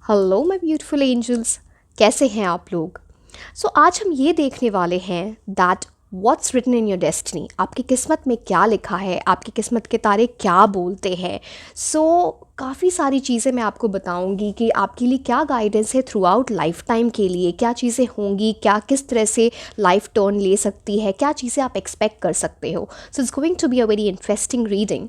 Hello my beautiful angels. कैसे हैं आप लोग? आज हम ये देखने वाले हैं that what's written in your destiny. आपकी किस्मत में क्या लिखा है, आपकी किस्मत के तारे क्या बोलते हैं। काफ़ी सारी चीज़ें मैं आपको बताऊंगी कि आपके लिए क्या गाइडेंस है थ्रू आउट लाइफ टाइम के लिए, क्या चीज़ें होंगी, क्या किस तरह से लाइफ टर्न ले सकती है, क्या चीज़ें आप एक्सपेक्ट कर सकते हो। So it's going to be a very interesting reading.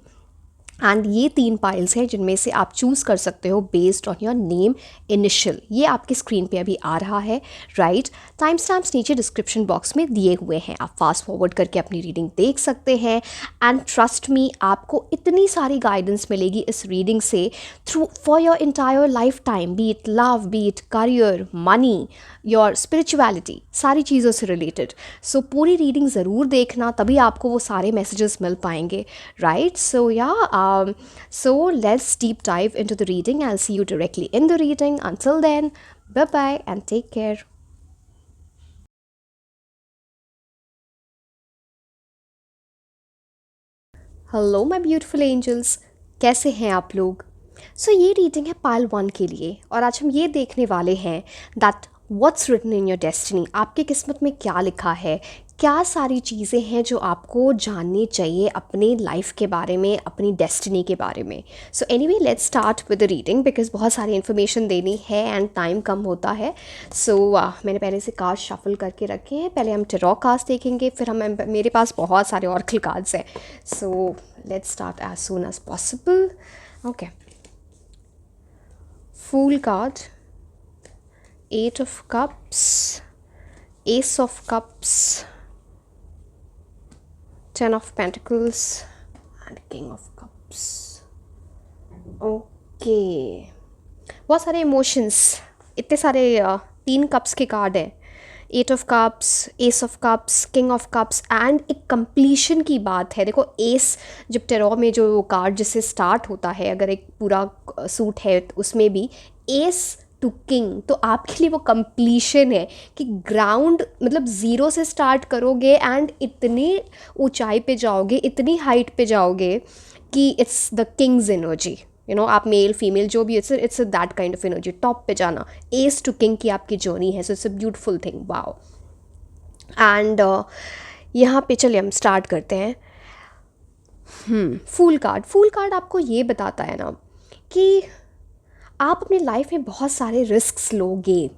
And ये 3 पाइल्स हैं जिनमें से आप चूज़ कर सकते हो based on your name initial. ये आपकी स्क्रीन पे अभी आ रहा है, राइट। टाइम स्टैम्प्स नीचे डिस्क्रिप्शन बॉक्स में दिए हुए हैं, आप फास्ट फॉरवर्ड करके अपनी रीडिंग देख सकते हैं। एंड ट्रस्ट मी, आपको इतनी सारी गाइडेंस मिलेगी इस रीडिंग से through for your entire life time, B it love, B it career, money, your spirituality, सारी चीज़ों से रिलेटेड। पूरी रीडिंग ज़रूर देखना, तभी आपको वो सारे मैसेजेस मिल पाएंगे, right. Let's deep dive into the reading. I'll see you directly in the reading. Until then, bye bye and take care. Hello my beautiful angels, कैसे हैं आप लोग? ये रीडिंग है पाइल 1 के लिए, और आज हम ये देखने वाले हैं that what's written in your destiny. आपकी किस्मत में क्या लिखा है, क्या सारी चीज़ें हैं जो आपको जाननी चाहिए अपने लाइफ के बारे में, अपनी डेस्टिनी के बारे में। Anyway, let's start with the reading because बहुत सारी इन्फॉर्मेशन देनी है एंड टाइम कम होता है। मैंने पहले से कार्ड शफल करके रखे हैं। पहले हम टेरॉ कार्ड्स देखेंगे, फिर हम मेरे पास बहुत सारे ऑरेकल कार्ड्स हैं। Let's start as soon as possible. Okay, fool card, 8 of cups, ace of cups, 10 of pentacles and king of cups. Okay, बहुत सारे इमोशंस, इतने सारे 3 कप्स के कार्ड हैं। 8 of cups, S of cups, king of cups and एक completion की बात है। देखो, एस जब टेरॉ में जो कार्ड जिससे स्टार्ट होता है, अगर एक पूरा सूट है तो उसमें भी एस टू किंग, तो आपके लिए वो कंप्लीशन है कि ग्राउंड मतलब ज़ीरो से स्टार्ट करोगे एंड इतनी ऊंचाई पे जाओगे, इतनी हाइट पे जाओगे कि इट्स द किंग्स एनर्जी। आप मेल फीमेल जो भी, it's that kind of energy, top पे जाना। एस टू किंग की आपकी जर्नी है, so it's a beautiful thing, wow. And यहाँ पे चलिए हम स्टार्ट करते हैं। फूल कार्ड आपको ये बताता है ना कि आप अपनी लाइफ में बहुत सारे रिस्क्स लोगे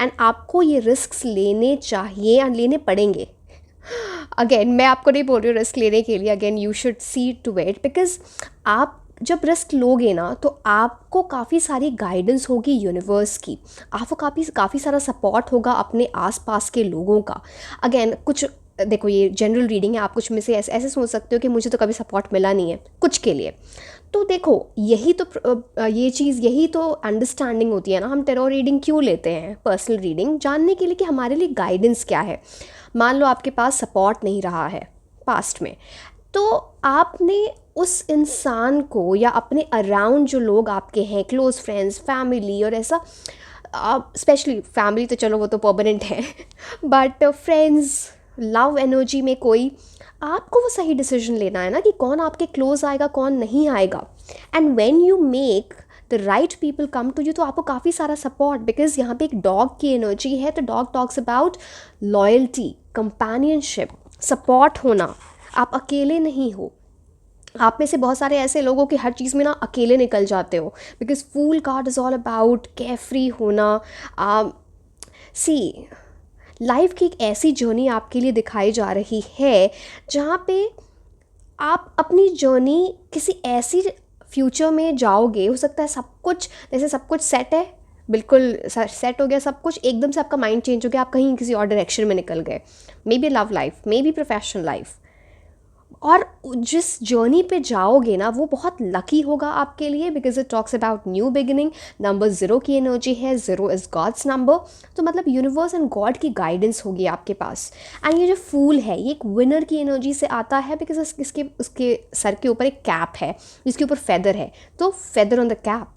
एंड आपको ये रिस्क्स लेने चाहिए एंड लेने पड़ेंगे। अगेन, मैं आपको नहीं बोल रही हूँ रिस्क लेने के लिए, again you should see to it, because आप जब रिस्क लोगे ना तो आपको काफ़ी सारी गाइडेंस होगी यूनिवर्स की, आपको काफ़ी काफ़ी सारा सपोर्ट होगा अपने आसपास के लोगों का। अगेन, कुछ देखो, ये जनरल रीडिंग है, आप कुछ में से ऐसे ऐसे सोच सकते हो कि मुझे तो कभी सपोर्ट मिला नहीं है कुछ के लिए। तो देखो, ये चीज़, यही तो अंडरस्टैंडिंग होती है ना। हम टेरॉ रीडिंग क्यों लेते हैं, पर्सनल रीडिंग जानने के लिए कि हमारे लिए गाइडेंस क्या है। मान लो आपके पास सपोर्ट नहीं रहा है पास्ट में, तो आपने उस इंसान को या अपने अराउंड जो लोग आपके हैं, क्लोज फ्रेंड्स, फैमिली, और ऐसा स्पेशली फैमिली तो चलो वो तो परमानेंट है बट फ्रेंड्स, लव एनर्जी में कोई, आपको वो सही डिसीजन लेना है ना कि कौन आपके क्लोज आएगा, कौन नहीं आएगा। And when you make the right people come to you, तो आपको काफ़ी सारा सपोर्ट, बिकॉज यहाँ पे एक डॉग की एनर्जी है, तो dog talks about loyalty, companionship, support होना। आप अकेले नहीं हो। आप में से बहुत सारे ऐसे लोगों की हर चीज़ में ना अकेले निकल जाते हो, because fool card is all about care free होना। सी, लाइफ की एक ऐसी जर्नी आपके लिए दिखाई जा रही है जहाँ पे आप अपनी जर्नी किसी ऐसी फ्यूचर में जाओगे, हो सकता है सब कुछ, जैसे सब कुछ सेट है, बिल्कुल सेट हो गया सब कुछ, एकदम से आपका माइंड चेंज हो गया, आप कहीं किसी और डायरेक्शन में निकल गए, may be love life, may be professional life. और जिस जर्नी पे जाओगे ना वो बहुत लकी होगा आपके लिए, because it talks about new beginning. Number 0 की एनर्जी है, 0 इज़ गॉड्स नंबर, तो मतलब यूनिवर्स एंड गॉड की गाइडेंस होगी आपके पास। एंड ये जो फूल है, ये एक विनर की एनर्जी से आता है, बिकॉज इसके उसके सर के ऊपर एक कैप है जिसके ऊपर फेदर है, तो feather on the cap.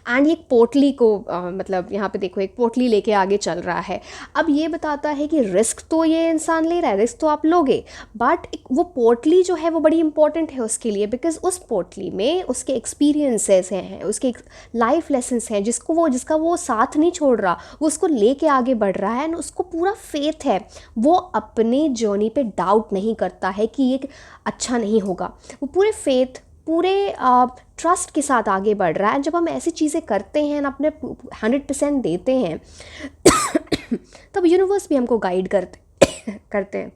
And ये एक पोटली को मतलब यहाँ पे देखो एक पोटली लेके आगे चल रहा है। अब ये बताता है कि रिस्क तो ये इंसान ले रहा है, रिस्क तो आप लोगे, बट वो पोटली जो है वो बड़ी इंपॉर्टेंट है उसके लिए, बिकॉज उस पोटली में उसके एक्सपीरियंसेस हैं, उसके लाइफ लेसन्स हैं जिसका वो साथ नहीं छोड़ रहा, वो उसको लेके आगे बढ़ रहा है एंड उसको पूरा फेथ है, वो अपने जर्नी पे डाउट नहीं करता है कि ये अच्छा नहीं होगा, वो पूरे फेथ पूरे ट्रस्ट के साथ आगे बढ़ रहा है। जब हम ऐसी चीज़ें करते हैं ना, अपने 100% देते हैं तब यूनिवर्स भी हमको गाइड करते हैं।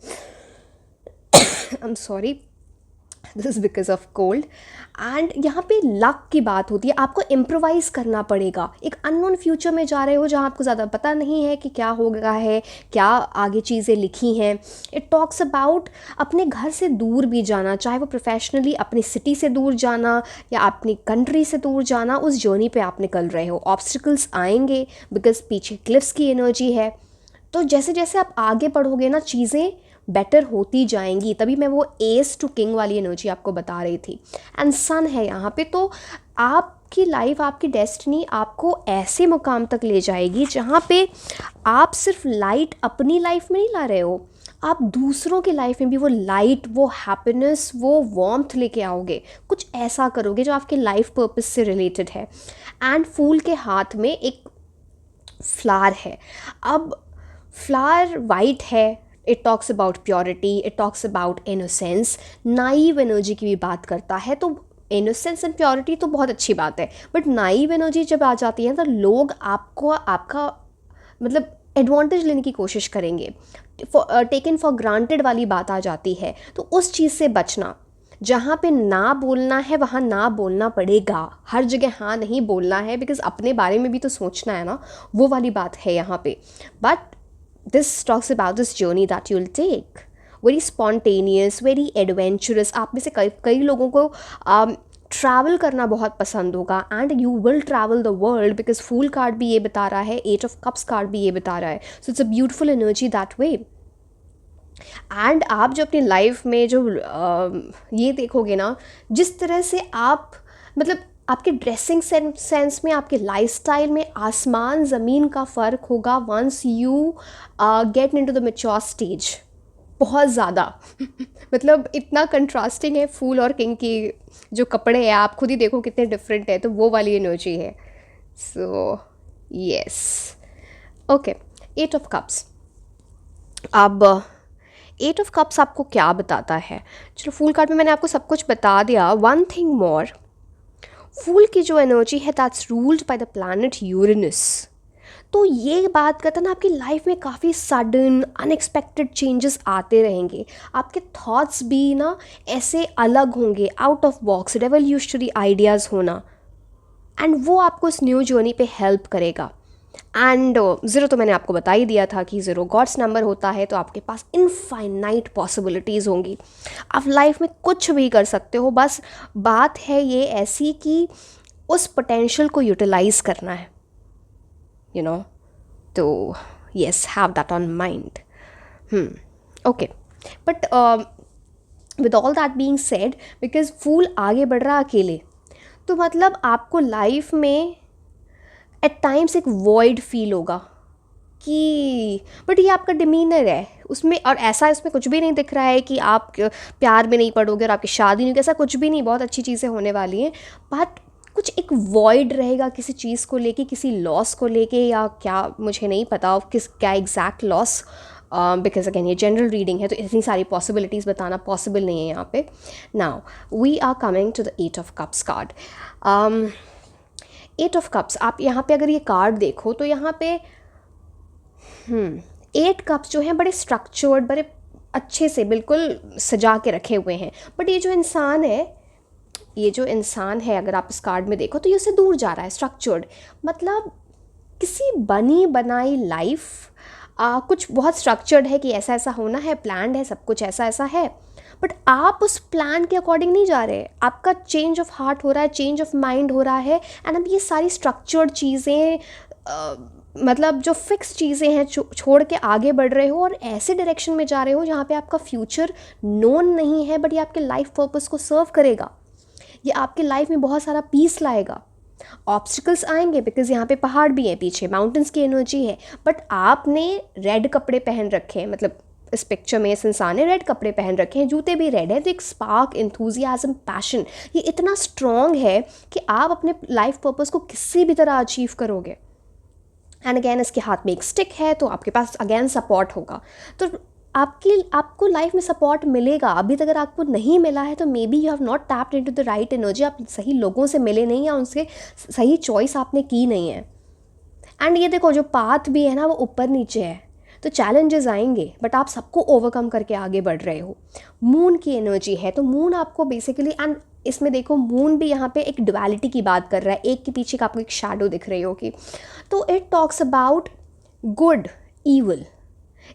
I am sorry, this is because of cold. And यहाँ पे लक की बात होती है, आपको इम्प्रोवाइज़ करना पड़ेगा। एक अननोन फ्यूचर में जा रहे हो जहाँ आपको ज़्यादा पता नहीं है कि क्या हो गया है, क्या आगे चीज़ें लिखी हैं। इट टॉक्स अबाउट अपने घर से दूर भी जाना, चाहे वो प्रोफेशनली अपनी सिटी से दूर जाना या अपनी कंट्री से दूर जाना, उस जर्नी पे आप निकल रहे हो। ऑब्स्टिकल्स आएंगे बिकॉज पीछे क्लिफ्स की एनर्जी है, तो जैसे जैसे आप आगे बढ़ोगे ना चीज़ें बेटर होती जाएंगी। तभी मैं वो एस टू किंग वाली एनर्जी आपको बता रही थी। एंड सन है यहाँ पे, तो आपकी लाइफ, आपकी डेस्टिनी आपको ऐसे मुकाम तक ले जाएगी जहाँ पे आप सिर्फ लाइट अपनी लाइफ में नहीं ला रहे हो, आप दूसरों की लाइफ में भी वो लाइट, वो हैप्पीनेस, वो वार्मथ लेके आओगे। कुछ ऐसा करोगे जो आपके लाइफ पर्पस से रिलेटेड है। एंड फूल के हाथ में एक फ्लावर है। अब फ्लावर वाइट है, it talks about purity, it talks about innocence, naive energy की भी बात करता है। तो इनोसेंस एंड प्योरिटी तो बहुत अच्छी बात है, बट नाइव एनर्जी जब आ जाती है तो लोग आपका मतलब एडवांटेज लेने की कोशिश करेंगे, टेकन फॉर ग्रांटेड वाली बात आ जाती है। तो उस चीज़ से बचना, जहाँ पे ना बोलना है वहाँ ना बोलना पड़ेगा, हर जगह हाँ नहीं बोलना है, बिकॉज अपने बारे में भी तो सोचना है ना, वो वाली बात है यहाँ पे। But this talks about this journey that you'll take, very spontaneous, very adventurous। आप में से कई लोगों को ट्रैवल करना बहुत पसंद होगा, and you will travel the world, because fool card भी ये बता रहा है, 8 ऑफ कप्स कार्ड भी ये बता रहा है। So it's a beautiful energy that way. And आप जो अपनी लाइफ में जो ये देखोगे ना, जिस तरह से आप मतलब आपके ड्रेसिंग सेंस में, आपके लाइफस्टाइल में आसमान ज़मीन का फ़र्क होगा once you get into the mature stage, बहुत ज़्यादा। मतलब इतना कंट्रास्टिंग है फूल और किंग की जो कपड़े हैं, आप खुद ही देखो कितने डिफरेंट है, तो वो वाली एनर्जी है। So yes, okay, 8 of cups. अब 8 ऑफ कप्स आपको क्या बताता है? चलो, फूल कार्ड में मैंने आपको सब कुछ बता दिया। वन थिंग मोर, फूल की जो एनर्जी है that's ruled by the planet Uranus. तो ये बात करता ना, आपकी लाइफ में काफ़ी सडन अनएक्सपेक्टेड चेंजेस आते रहेंगे, आपके थॉट्स भी ना ऐसे अलग होंगे, out of box revolutionary ideas होना, एंड वो आपको इस न्यू जर्नी पे हेल्प करेगा। एंड ज़ीरो तो मैंने आपको बता ही दिया था कि ज़ीरो गॉड्स नंबर होता है, तो आपके पास इनफाइनाइट पॉसिबिलिटीज़ होंगी, आप लाइफ में कुछ भी कर सकते हो। बस बात है ये ऐसी कि उस पोटेंशियल को यूटिलाइज़ करना है, यू नो। तो yes, have that on mind. Okay, but with all that being said, because फूल आगे बढ़ रहा अकेले, तो मतलब आपको लाइफ में एट टाइम्स एक वॉइड फील होगा कि, बट ये आपका डिमीनर है उसमें, और ऐसा इसमें कुछ भी नहीं दिख रहा है कि आप प्यार में नहीं पड़ोगे और आपकी शादी नहीं होगी, ऐसा कुछ भी नहीं, बहुत अच्छी चीज़ें होने वाली हैं। बट कुछ एक वॉइड रहेगा किसी चीज़ को लेके, किसी लॉस को लेके, या क्या मुझे नहीं पता क्या एग्जैक्ट लॉस, बिकॉज अगेन ये जनरल रीडिंग है, तो इतनी सारी पॉसिबिलिटीज़ बताना पॉसिबल नहीं है यहाँ पे। Now we are coming to the 8 of cups card. 8 of cups, आप यहाँ पे अगर ये कार्ड देखो तो यहाँ पे 8 कप्स जो हैं बड़े स्ट्रक्चर्ड, बड़े अच्छे से बिल्कुल सजा के रखे हुए हैं। बट ये जो इंसान है अगर आप इस कार्ड में देखो तो ये उससे दूर जा रहा है। स्ट्रक्चर्ड मतलब किसी बनी बनाई लाइफ, कुछ बहुत स्ट्रक्चर्ड है कि ऐसा ऐसा होना है, प्लान्ड है, सब कुछ ऐसा ऐसा है, बट आप उस प्लान के अकॉर्डिंग नहीं जा रहे। आपका चेंज ऑफ हार्ट हो रहा है, चेंज ऑफ माइंड हो रहा है, एंड अब ये सारी स्ट्रक्चर्ड चीज़ें मतलब जो फिक्स चीज़ें हैं छोड़ के आगे बढ़ रहे हो, और ऐसे डायरेक्शन में जा रहे हो जहाँ पे आपका फ्यूचर नोन नहीं है, बट ये आपके लाइफ पर्पस को सर्व करेगा, ये आपके लाइफ में बहुत सारा पीस लाएगा। ऑब्स्टिकल्स आएंगे बिकॉज यहाँ पे पहाड़ भी हैं पीछे, माउंटेन्स की एनर्जी है, बट आपने रेड कपड़े पहन रखे हैं, मतलब इस पिक्चर में इस इंसान ने रेड कपड़े पहन रखे हैं, जूते भी रेड हैं, तो एक स्पार्क, एंथुजियाज्म, पैशन ये इतना स्ट्रॉन्ग है कि आप अपने लाइफ पर्पस को किसी भी तरह अचीव करोगे। एंड अगेन इसके हाथ में एक स्टिक है, तो आपके पास अगेन सपोर्ट होगा। तो आपको लाइफ में सपोर्ट मिलेगा। अभी तक अगर आपको नहीं मिला है तो may be you have not tapped into the right energy, आप सही लोगों से मिले नहीं या उनसे सही चॉइस आपने की नहीं है। एंड ये देखो जो पाथ भी है ना वो ऊपर नीचे है, तो चैलेंजेस आएंगे बट आप सबको ओवरकम करके आगे बढ़ रहे हो। मून की एनर्जी है, तो मून आपको बेसिकली, एंड इसमें देखो मून भी यहाँ पे एक डुअलिटी की बात कर रहा है, एक के पीछे का आपको एक शैडो दिख रही होगी। तो it talks about good evil,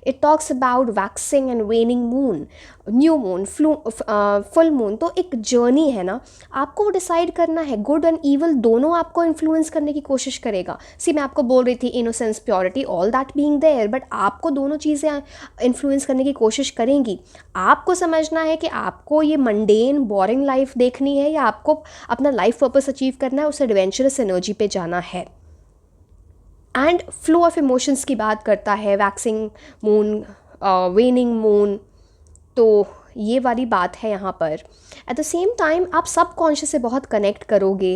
it talks about waxing and वेनिंग moon, new moon, full moon. तो एक जर्नी है ना, आपको वो डिसाइड करना है। गुड एंड ईवल दोनों आपको इन्फ्लुएंस करने की कोशिश करेगा। मैं आपको बोल रही थी innocence, purity, all that being there, but आपको दोनों चीज़ें इन्फ्लुएंस करने की कोशिश करेंगी। आपको समझना है कि आपको ये मंडेन बोरिंग लाइफ देखनी है या आपको अपना लाइफ पर्पस अचीव करना है, उस एडवेंचरस एनर्जी पे जाना है। एंड फ्लो ऑफ इमोशंस की बात करता है वैक्सिंग मून, वेनिंग मून, तो ये वाली बात है यहाँ पर। एट द सेम टाइम आप सब कॉन्शियस से बहुत कनेक्ट करोगे।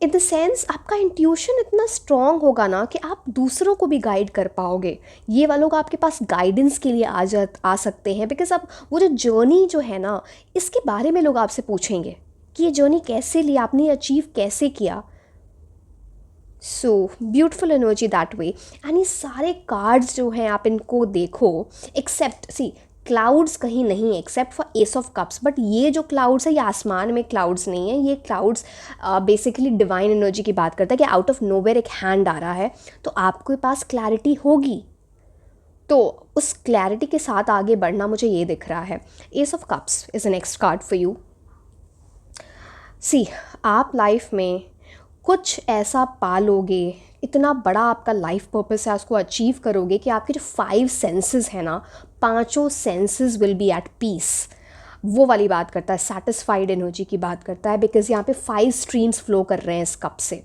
इन द सेंस आपका इंट्यूशन इतना स्ट्रॉन्ग होगा ना कि आप दूसरों को भी गाइड कर पाओगे। ये वालों का आपके पास गाइडेंस के लिए आ सकते हैं, बिकॉज अब वो जो जर्नी जो है ना, इसके बारे में लोग आपसे पूछेंगे कि ये जर्नी कैसे ली आपने, अचीव कैसे किया। So beautiful energy that way. And ये सारे कार्ड्स जो हैं आप इनको देखो, एक्सेप्ट क्लाउड्स कहीं नहीं है except for S of cups, but ये जो क्लाउड्स है ये आसमान में क्लाउड्स नहीं है, ये क्लाउड्स बेसिकली डिवाइन एनर्जी की बात करता है कि आउट ऑफ नोवेयर एक हैंड आ रहा है, तो आपके पास क्लैरिटी होगी, तो उस क्लैरिटी के साथ आगे बढ़ना मुझे ये दिख रहा है। S of cups is the next card for you. आप लाइफ में कुछ ऐसा पालोगे, इतना बड़ा आपका लाइफ पर्पस है, उसको अचीव करोगे कि आपके जो 5 सेंसेस हैं ना, 5 senses will be at peace. वो वाली बात करता है, सेटिस्फाइड एनर्जी की बात करता है, बिकॉज यहाँ पे 5 स्ट्रीम्स फ्लो कर रहे हैं इस कप से।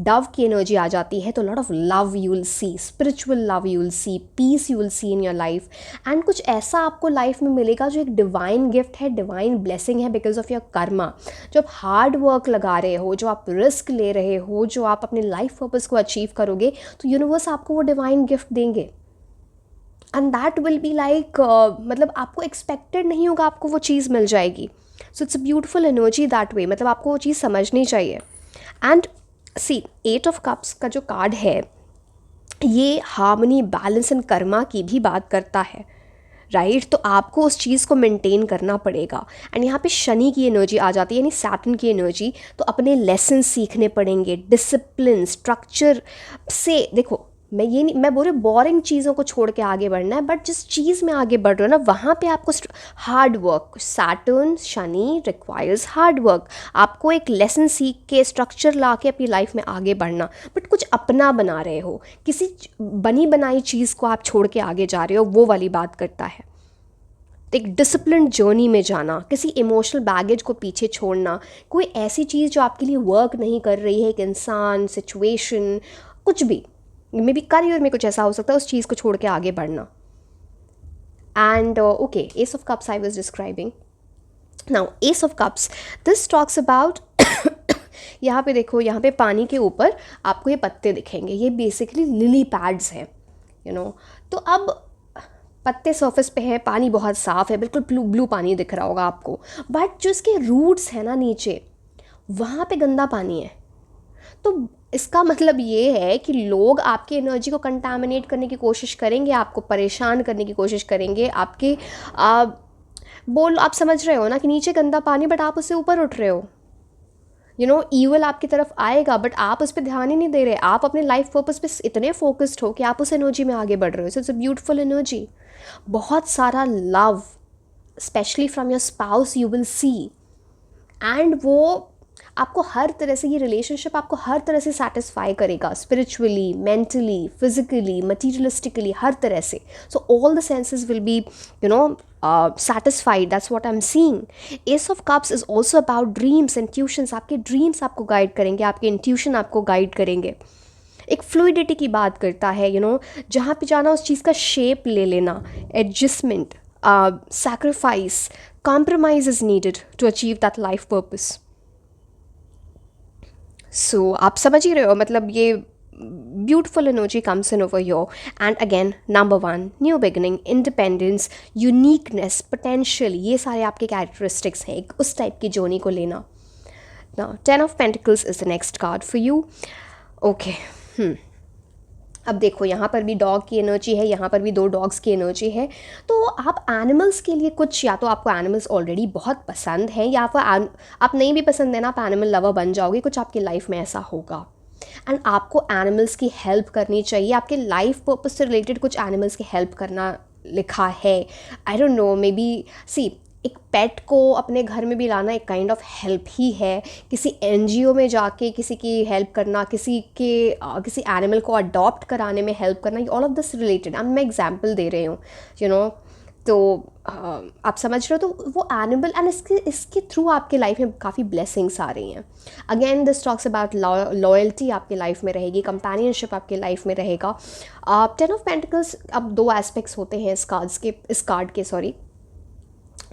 डव की एनर्जी आ जाती है तो lot of love you will see, spiritual love you will see, peace you will see in your life. And कुछ ऐसा आपको लाइफ में मिलेगा जो एक डिवाइन गिफ्ट है, डिवाइन ब्लेसिंग है, बिकॉज ऑफ योर कर्मा। जो आप हार्ड वर्क लगा रहे हो, जो आप रिस्क ले रहे हो, जो आप अपने लाइफ पर्पस को अचीव करोगे, तो यूनिवर्स आपको वो डिवाइन गिफ्ट देंगे। And that will be like, मतलब आपको एक्सपेक्टेड नहीं होगा, आपको वो चीज़ मिल जाएगी। So it's a beautiful energy that वे, मतलब आपको वो चीज़ समझनी चाहिए। एंड 8 ऑफ कप्स का जो कार्ड है ये हार्मनी, बैलेंस एंड कर्मा की भी बात करता है, राइट। तो आपको उस चीज़ को मेंटेन करना पड़ेगा। एंड यहाँ पे शनि की एनर्जी आ जाती है, यानी सैटर्न की एनर्जी। तो अपने लेसन सीखने पड़ेंगे, डिसिप्लिन, स्ट्रक्चर से। देखो मैं बोल रही हूँ बोरिंग चीज़ों को छोड़ के आगे बढ़ना है, बट जिस चीज़ में आगे बढ़ रहे हो ना वहाँ पे आपको hard work, Saturn Shani requires hard work. आपको एक लेसन सीख के, स्ट्रक्चर ला के अपनी लाइफ में आगे बढ़ना, बट कुछ अपना बना रहे हो, किसी बनी बनाई चीज़ को आप छोड़ के आगे जा रहे हो, वो वाली बात करता है। एक डिसिप्लिन जर्नी में जाना, किसी इमोशनल बैगेज को पीछे छोड़ना, कोई ऐसी चीज़ जो आपके लिए वर्क नहीं कर रही है, एक इंसान, सिचुएशन, कुछ भी, मे बी करियर में कुछ ऐसा हो सकता है, उस चीज़ को छोड़ के आगे बढ़ना। And okay, S of cups I was describing. Now S of cups, this talks about यहाँ पे देखो, यहाँ पे पानी के ऊपर आपको ये पत्ते दिखेंगे, ये बेसिकली लिली पैड्स हैं, यू नो। तो अब पत्ते सरफेस पे हैं, पानी बहुत साफ़ है, बिल्कुल ब्लू पानी दिख रहा होगा आपको, बट जो इसके रूट्स हैं ना नीचे, वहाँ पे गंदा पानी है। तो इसका मतलब ये है कि लोग आपकी एनर्जी को कंटामिनेट करने की कोशिश करेंगे, आपको परेशान करने की कोशिश करेंगे, आपके आप समझ रहे हो ना कि नीचे गंदा पानी, बट आप उससे ऊपर उठ रहे हो, यू नो। ईवल आपकी तरफ आएगा बट आप उस पर ध्यान ही नहीं दे रहे, आप अपने लाइफ पर्पस पे इतने फोकस्ड हो कि आप उस एनर्जी में आगे बढ़ रहे हो। So it's a beautiful energy. बहुत सारा love specially from your spouse you will C, and वो आपको हर तरह से, ये रिलेशनशिप आपको हर तरह से सेटिस्फाई करेगा, स्पिरिचुअली, मेंटली, फिजिकली, मटीरियलिस्टिकली, हर तरह से। So all the senses will B, you know, satisfied. That's what I'm seeing. Ace of Cups is also about dreams, intuitions. आपके ड्रीम्स आपको गाइड करेंगे, आपके इंट्यूशन आपको गाइड करेंगे. एक फ्लूइडिटी की बात करता है, जहाँ पे जाना उस चीज़ का शेप ले लेना, adjustment, sacrifice, compromise is needed to achieve that life purpose. So आप समझ ही रहे हो, मतलब ये beautiful energy comes in over here. And again, number 1, new beginning, independence, uniqueness, potential, ये सारे आपके characteristics हैं एक उस टाइप की जोनी को लेना. Now 10 of Pentacles is the next card for you. Okay. अब देखो, यहाँ पर भी डॉग की एनर्जी है, यहाँ पर भी 2 डॉग्स की एनर्जी है. तो आप एनिमल्स के लिए कुछ, या तो आपको एनिमल्स ऑलरेडी बहुत पसंद हैं, या फिर आप नहीं भी पसंद है ना, आप एनिमल लवर बन जाओगे. कुछ आपकी लाइफ में ऐसा होगा एंड आपको एनिमल्स की हेल्प करनी चाहिए. आपके लाइफ पर्पस से रिलेटेड कुछ एनिमल्स की हेल्प करना लिखा है. I don't know, maybe see, एक पेट को अपने घर में भी लाना एक काइंड ऑफ हेल्प ही है. किसी एनजीओ में जाके किसी की हेल्प करना, किसी एनिमल को अडॉप्ट कराने में हेल्प करना, ऑल ऑफ दिस रिलेटेड. अब मैं एग्जांपल दे रही हूँ, तो आप समझ रहे हो. तो वो एनिमल एंड इसके थ्रू आपके लाइफ में काफ़ी ब्लेसिंग्स आ रही हैं. Again this talks about loyalty आपके लाइफ में रहेगी, कंपेनियनशिप आपके लाइफ में रहेगा. 10 ऑफ पेंटिकल्स, अब 2 एस्पेक्ट्स होते हैं इस कार्ड के सॉरी.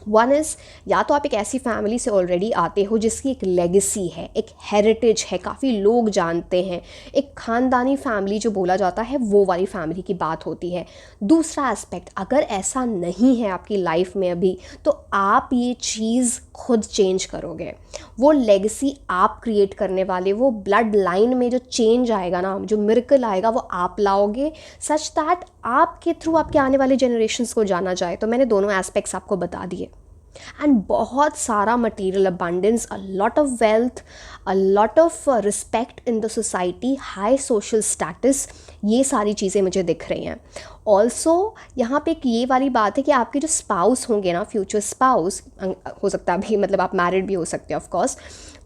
वन इज़, या तो आप एक ऐसी फैमिली से ऑलरेडी आते हो जिसकी एक लेगेसी है, एक हेरिटेज है, काफ़ी लोग जानते हैं, एक ख़ानदानी फैमिली जो बोला जाता है वो वाली फैमिली की बात होती है. दूसरा एस्पेक्ट, अगर ऐसा नहीं है आपकी लाइफ में अभी, तो आप ये चीज़ खुद चेंज करोगे. वो लेगेसी आप क्रिएट करने वाले, वो ब्लड लाइन में जो चेंज आएगा ना, जो मिरेकल आएगा, वो आप लाओगे, सच दैट आपके थ्रू आपके आने वाले जनरेशन्स को जाना जाए. तो मैंने दोनों एस्पेक्ट्स आपको बता दिए. एंड बहुत सारा material abundance, a lot of wealth, a lot of respect in the society, high social status, ये सारी चीज़ें मुझे दिख रही हैं. ऑल्सो यहाँ पे एक ये वाली बात है कि आपके जो स्पाउस होंगे ना, फ्यूचर स्पाउस हो सकता है अभी, मतलब आप मैरिड भी हो सकते हैं ऑफ कोर्स,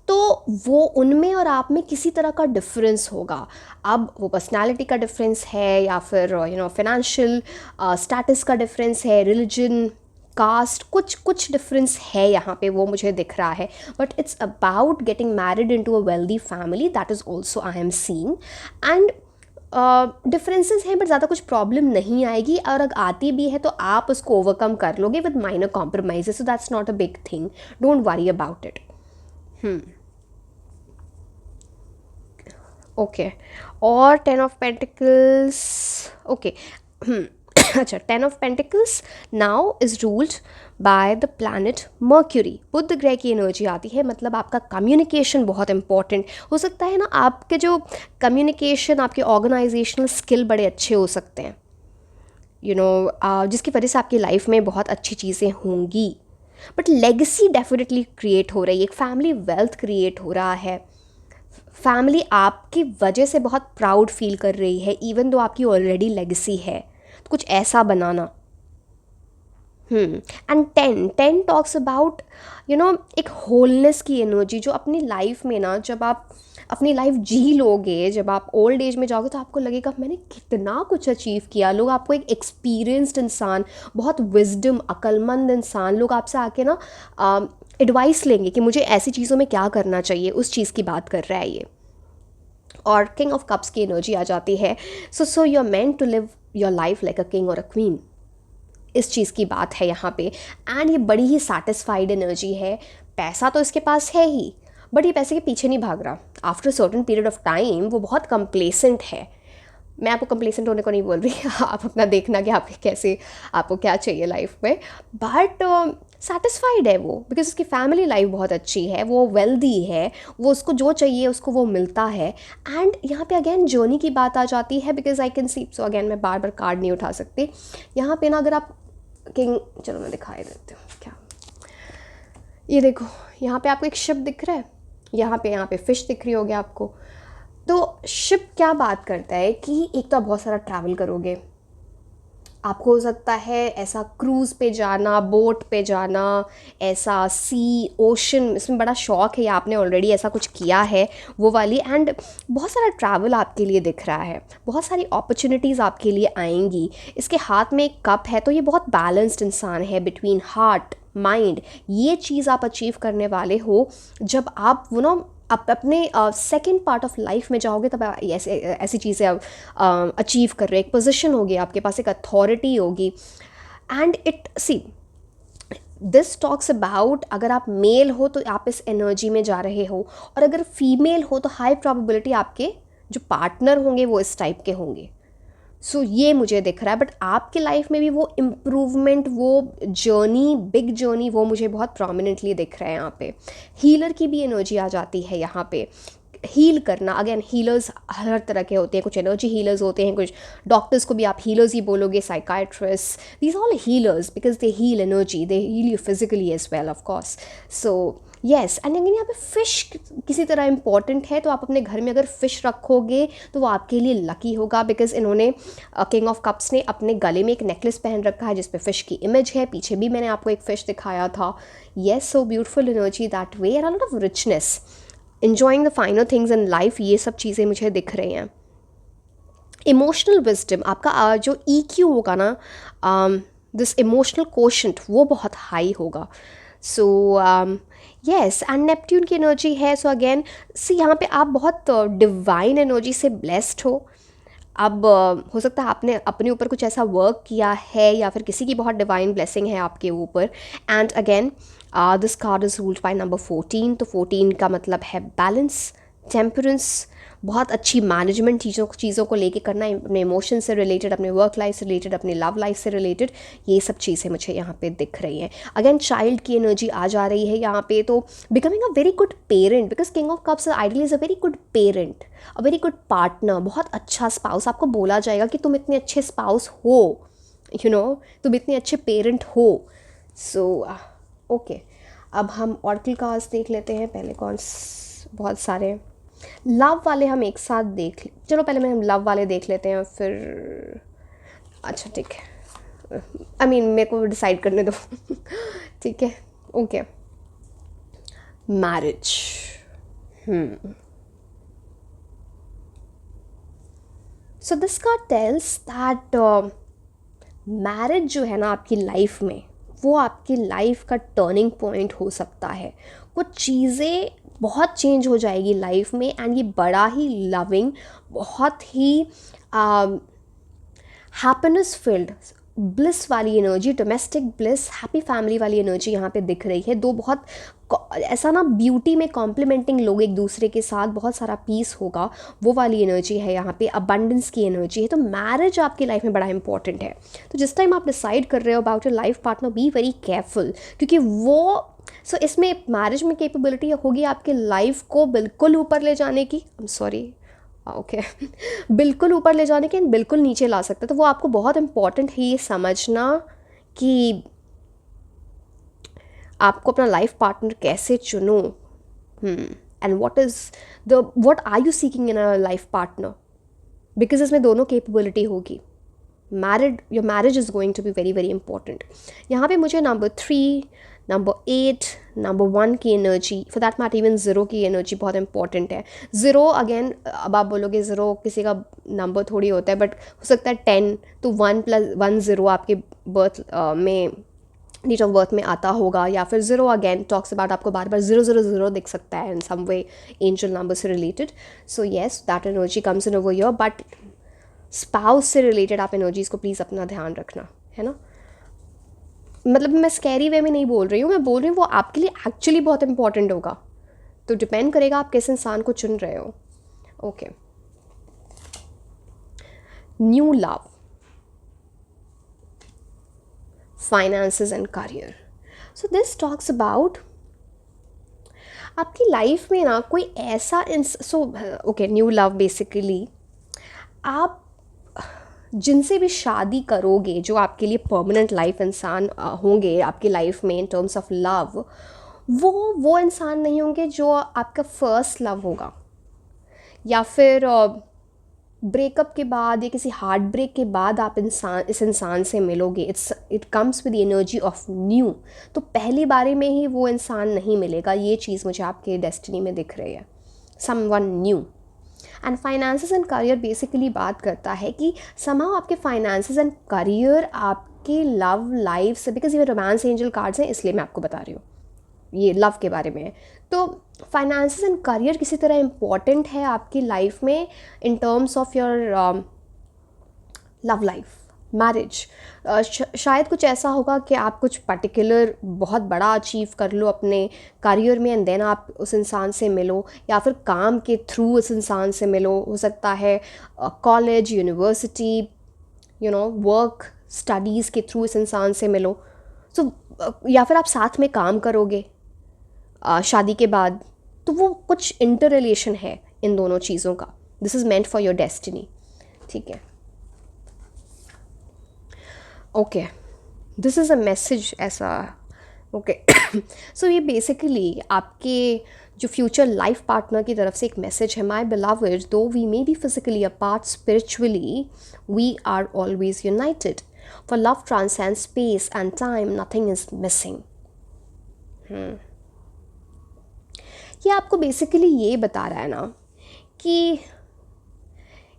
तो वो उनमें और आप में किसी तरह का डिफरेंस होगा. अब वो पर्सनालिटी का डिफरेंस है, या फिर फाइनेंशियल स्टेटस का डिफरेंस है, रिलीजन, कास्ट, कुछ डिफरेंस है यहाँ पे, वो मुझे दिख रहा है. But it's about getting married into a wealthy family, that is also I am seeing. And differences हैं, बट ज़्यादा कुछ प्रॉब्लम नहीं आएगी, और अगर आती भी है तो आप उसको ओवरकम कर लोगे with minor compromises. So that's not a big thing, don't worry about it. Okay, और 10 ऑफ पेंटिकल्स. ओके, अच्छा, 10 of pentacles now is ruled by the planet Mercury. बुध ग्रह की एनर्जी आती है, मतलब आपका कम्युनिकेशन बहुत इंपॉर्टेंट हो सकता है ना. आपके जो कम्युनिकेशन, आपके ऑर्गेनाइजेशनल स्किल बड़े अच्छे हो सकते हैं, जिसकी वजह से आपकी लाइफ में बहुत अच्छी चीज़ें होंगी. बट लेगेसी डेफिनेटली क्रिएट हो रही है, एक फैमिली वेल्थ क्रिएट हो रहा है. फैमिली आपकी वजह से बहुत प्राउड फील कर रही है, इवन दो आपकी ऑलरेडी लेगेसी है. तो कुछ ऐसा बनाना. एंड 10 टॉक्स अबाउट एक होलनेस की एनर्जी, जो अपनी लाइफ में ना, जब आप अपनी लाइफ जी लोगे, जब आप ओल्ड एज में जाओगे, तो आपको लगेगा मैंने कितना कुछ अचीव किया. लोग आपको एक एक्सपीरियंस्ड इंसान, बहुत विजडम, अक्लमंद इंसान, लोग आपसे आके ना एडवाइस लेंगे कि मुझे ऐसी चीज़ों में क्या करना चाहिए, उस चीज़ की बात कर रहा है ये. और किंग ऑफ कप्स की एनर्जी आ जाती है. So you are meant to live your life like a king or a queen, इस चीज़ की बात है यहाँ पे. एंड ये बड़ी ही सेटिस्फाइड एनर्जी है. पैसा तो इसके पास है ही, बट ये पैसे के पीछे नहीं भाग रहा. After certain period of time वो बहुत कंप्लेसेंट है. मैं आपको कंप्लेसेंट होने को नहीं बोल रही, आप अपना देखना कि आपको क्या चाहिए लाइफ में. बट सेटिस्फाइड है वो, बिकॉज उसकी फैमिली लाइफ बहुत अच्छी है, वो वेल्दी है, वो उसको जो चाहिए उसको वो मिलता है. एंड यहाँ पे अगेन जर्नी की बात आ जाती है, because I can see. So again मैं बार बार कार्ड नहीं उठा सकती यहाँ पे ना. अगर आप किंग, चलो मैं दिखाई देती हूँ क्या, ये देखो यहाँ पे आपको एक शिप दिख रहा है, यहाँ पे फिश दिख रही होगी आपको. तो शिप क्या बात करता है कि एक तो आप बहुत सारा ट्रैवल करोगे, आपको हो सकता है ऐसा क्रूज़ पे जाना, बोट पे जाना, ऐसा सी, ओशन, इसमें बड़ा शौक है या आपने ऑलरेडी ऐसा कुछ किया है वो वाली। एंड बहुत सारा ट्रैवल आपके लिए दिख रहा है, बहुत सारी अपॉर्चुनिटीज़ आपके लिए आएंगी। इसके हाथ में एक कप है, तो ये बहुत बैलेंस्ड इंसान है बिटवीन हार्ट माइंड। ये चीज़ आप अचीव करने वाले हो जब आप वो ना आप अपने सेकेंड पार्ट ऑफ लाइफ में जाओगे, तब ऐसे ऐसी चीज़ें आप अचीव कर रहे हो। एक पोजीशन होगी आपके पास, एक अथॉरिटी होगी। And it see this talks about, अगर आप मेल हो तो आप इस एनर्जी में जा रहे हो, और अगर फीमेल हो तो हाई प्रोबेबिलिटी आपके जो पार्टनर होंगे वो इस टाइप के होंगे। सो ये मुझे दिख रहा है। बट आपके लाइफ में भी वो इम्प्रूवमेंट, वो जर्नी, बिग जर्नी, वो मुझे बहुत प्रोमिनेंटली दिख रहा है यहाँ पे। हीलर की भी एनर्जी आ जाती है यहाँ पे। हील करना, अगेन हीलर्स हर तरह के होते हैं, कुछ एनर्जी हीलर्स होते हैं, कुछ डॉक्टर्स को भी आप हीलर्स ही बोलोगे, psychiatrist, these all healers because they heal energy, they heal you physically as well of course. So yes, and again यहाँ पे फिश किसी तरह इंपॉर्टेंट है, तो आप अपने घर में अगर फिश रखोगे तो वो आपके लिए लकी होगा, बिकॉज इन्होंने किंग ऑफ कप्स ने अपने गले में एक नेकलेस पहन रखा है जिसपे फिश की इमेज है। पीछे भी मैंने आपको एक फिश दिखाया था। Yes, so beautiful energy that way, and a lot of richness, enjoying the finer things in life, ये सब चीज़ें मुझे दिख रही हैं। इमोशनल विजडम, आपका जो EQ होगा ना, दिस इमोशनल कोशेंट, वो बहुत हाई होगा। सो येस, एंड नेपट्यून की एनर्जी है। सो अगेन सी, यहाँ पे आप बहुत डिवाइन एनर्जी से ब्लेस्ड हो। अब हो सकता है आपने अपने ऊपर कुछ ऐसा वर्क किया है, या फिर किसी की बहुत डिवाइन ब्लेसिंग है आपके ऊपर। And again this card is ruled by number 14, तो 14 का मतलब है बैलेंस, टेम्परेंस, बहुत अच्छी मैनेजमेंट चीज़ों को लेके करना, अपने इमोशन से रिलेटेड, अपने वर्क लाइफ से रिलेटेड, अपने लव लाइफ से रिलेटेड, ये सब चीज़ें मुझे यहाँ पे दिख रही हैं। अगेन चाइल्ड की एनर्जी आ जा रही है यहाँ पे, तो becoming a very good parent, because king of cups ideally is a very good parent, a very good partner, बहुत अच्छा स्पाउस। आपको बोला जाएगा कि तुम इतने अच्छे स्पाउस हो, यू नो, तुम इतने अच्छे पेरेंट हो। सो ओके, अब हम ऑर्कल कार्ड्स देख लेते हैं। पहले बहुत सारे लव वाले हम एक साथ देख ले, चलो पहले हम लव वाले देख लेते हैं, फिर अच्छा ठीक है, आई मीन मेरे को डिसाइड करने दो। ठीक है, okay. Marriage, so this card tells that marriage जो है ना आपकी लाइफ में, वो आपकी लाइफ का टर्निंग पॉइंट हो सकता है। कुछ चीज़ें बहुत चेंज हो जाएगी लाइफ में, एंड ये बड़ा ही लविंग, बहुत ही हैप्पीनेस फील्ड, ब्लिस वाली energy, domestic bliss, happy family वाली एनर्जी यहाँ पे दिख रही है। दो बहुत ऐसा ना ब्यूटी में कॉम्प्लीमेंटिंग लोग एक दूसरे के साथ, बहुत सारा पीस होगा, वो वाली एनर्जी है यहाँ पे। अबंडेंस की एनर्जी है। तो मैरिज आपकी लाइफ में बड़ा इंपॉर्टेंट है। तो जिस टाइम आप डिसाइड कर रहे हो about your life partner, be very careful, क्योंकि वो इसमें मैरिज में कैपेबिलिटी होगी आपके लाइफ को बिल्कुल ऊपर ले जाने की, आई एम सॉरी, ओके, बिल्कुल ऊपर ले जाने के, बिल्कुल नीचे ला सकते हैं। तो वो आपको बहुत इंपॉर्टेंट है ये समझना कि आपको अपना लाइफ पार्टनर कैसे चुनो, and what are you seeking in a life partner, because इसमें दोनों कैपेबिलिटी होगी। Your marriage is going to be very very important. यहाँ पे मुझे नंबर 3, नंबर 8, नंबर 1 की energy, for that matter even 0 की एनर्जी बहुत इंपॉर्टेंट है। 0 अगेन, अब आप बोलोगे 0 किसी का नंबर थोड़ी होता है, बट हो सकता है 10, तो 1 + 1 0 आपके बर्थ में, डेट ऑफ बर्थ में आता होगा। या फिर 0 अगेन टॉक्स अबाउट, आपको बार बार 000 दिख सकता है इन सम वे, एंजल नंबर से related. So yes, that energy comes in over here. But spouse से रिलेटेड आप एनर्जीज़ को प्लीज़ अपना ध्यान रखना, है ना। मतलब मैं स्कैरी वे में नहीं बोल रही हूँ, मैं बोल रही हूँ वो आपके लिए एक्चुअली बहुत इंपॉर्टेंट होगा। तो डिपेंड करेगा आप किस इंसान को चुन रहे हो। Okay, new love, finances and career. So this talks about आपकी लाइफ में ना कोई ऐसा ओके, न्यू लव बेसिकली आप जिनसे भी शादी करोगे, जो आपके लिए परमानेंट लाइफ इंसान होंगे आपकी लाइफ में इन टर्म्स ऑफ लव, वो इंसान नहीं होंगे जो आपका फर्स्ट लव होगा, या फिर ब्रेकअप के बाद या किसी हार्ट ब्रेक के बाद आप इस इंसान से मिलोगे, it comes with the energy of new. तो पहली बारी में ही वो इंसान नहीं मिलेगा, ये चीज़ मुझे आपके डेस्टिनी में दिख रही है, someone new. And finances and career basically बात करता है कि समहाउ आपके फाइनेंसेस एंड करियर आपके लव लाइफ से, बिकॉज ये रोमांस एंजल कार्ड्स हैं इसलिए मैं आपको बता रही हूँ, ये लव के बारे में है। तो फाइनेंसेस एंड करियर किसी तरह इम्पॉर्टेंट है आपकी लाइफ में इन terms of your love life, marriage. शायद कुछ ऐसा होगा कि आप कुछ पर्टिकुलर बहुत बड़ा अचीव कर लो अपने करियर में एंड देन आप उस इंसान से मिलो, या फिर काम के थ्रू उस इंसान से मिलो। हो सकता है कॉलेज, यूनिवर्सिटी, वर्क, स्टडीज़ के थ्रू इस इंसान से मिलो। या फिर आप साथ में काम करोगे शादी के बाद, तो वो कुछ इंटर रिलेशन है इन दोनों चीज़ों का। This is meant for your destiny, ठीक है। Okay, this is a message ऐसा, ओके। सो ये बेसिकली आपके जो फ्यूचर लाइफ पार्टनर की तरफ से एक मैसेज है। My beloved, though we may be physically apart, spiritually we are always united. For love transcends space and time, nothing is missing. ये आपको बेसिकली ये बता रहा है ना कि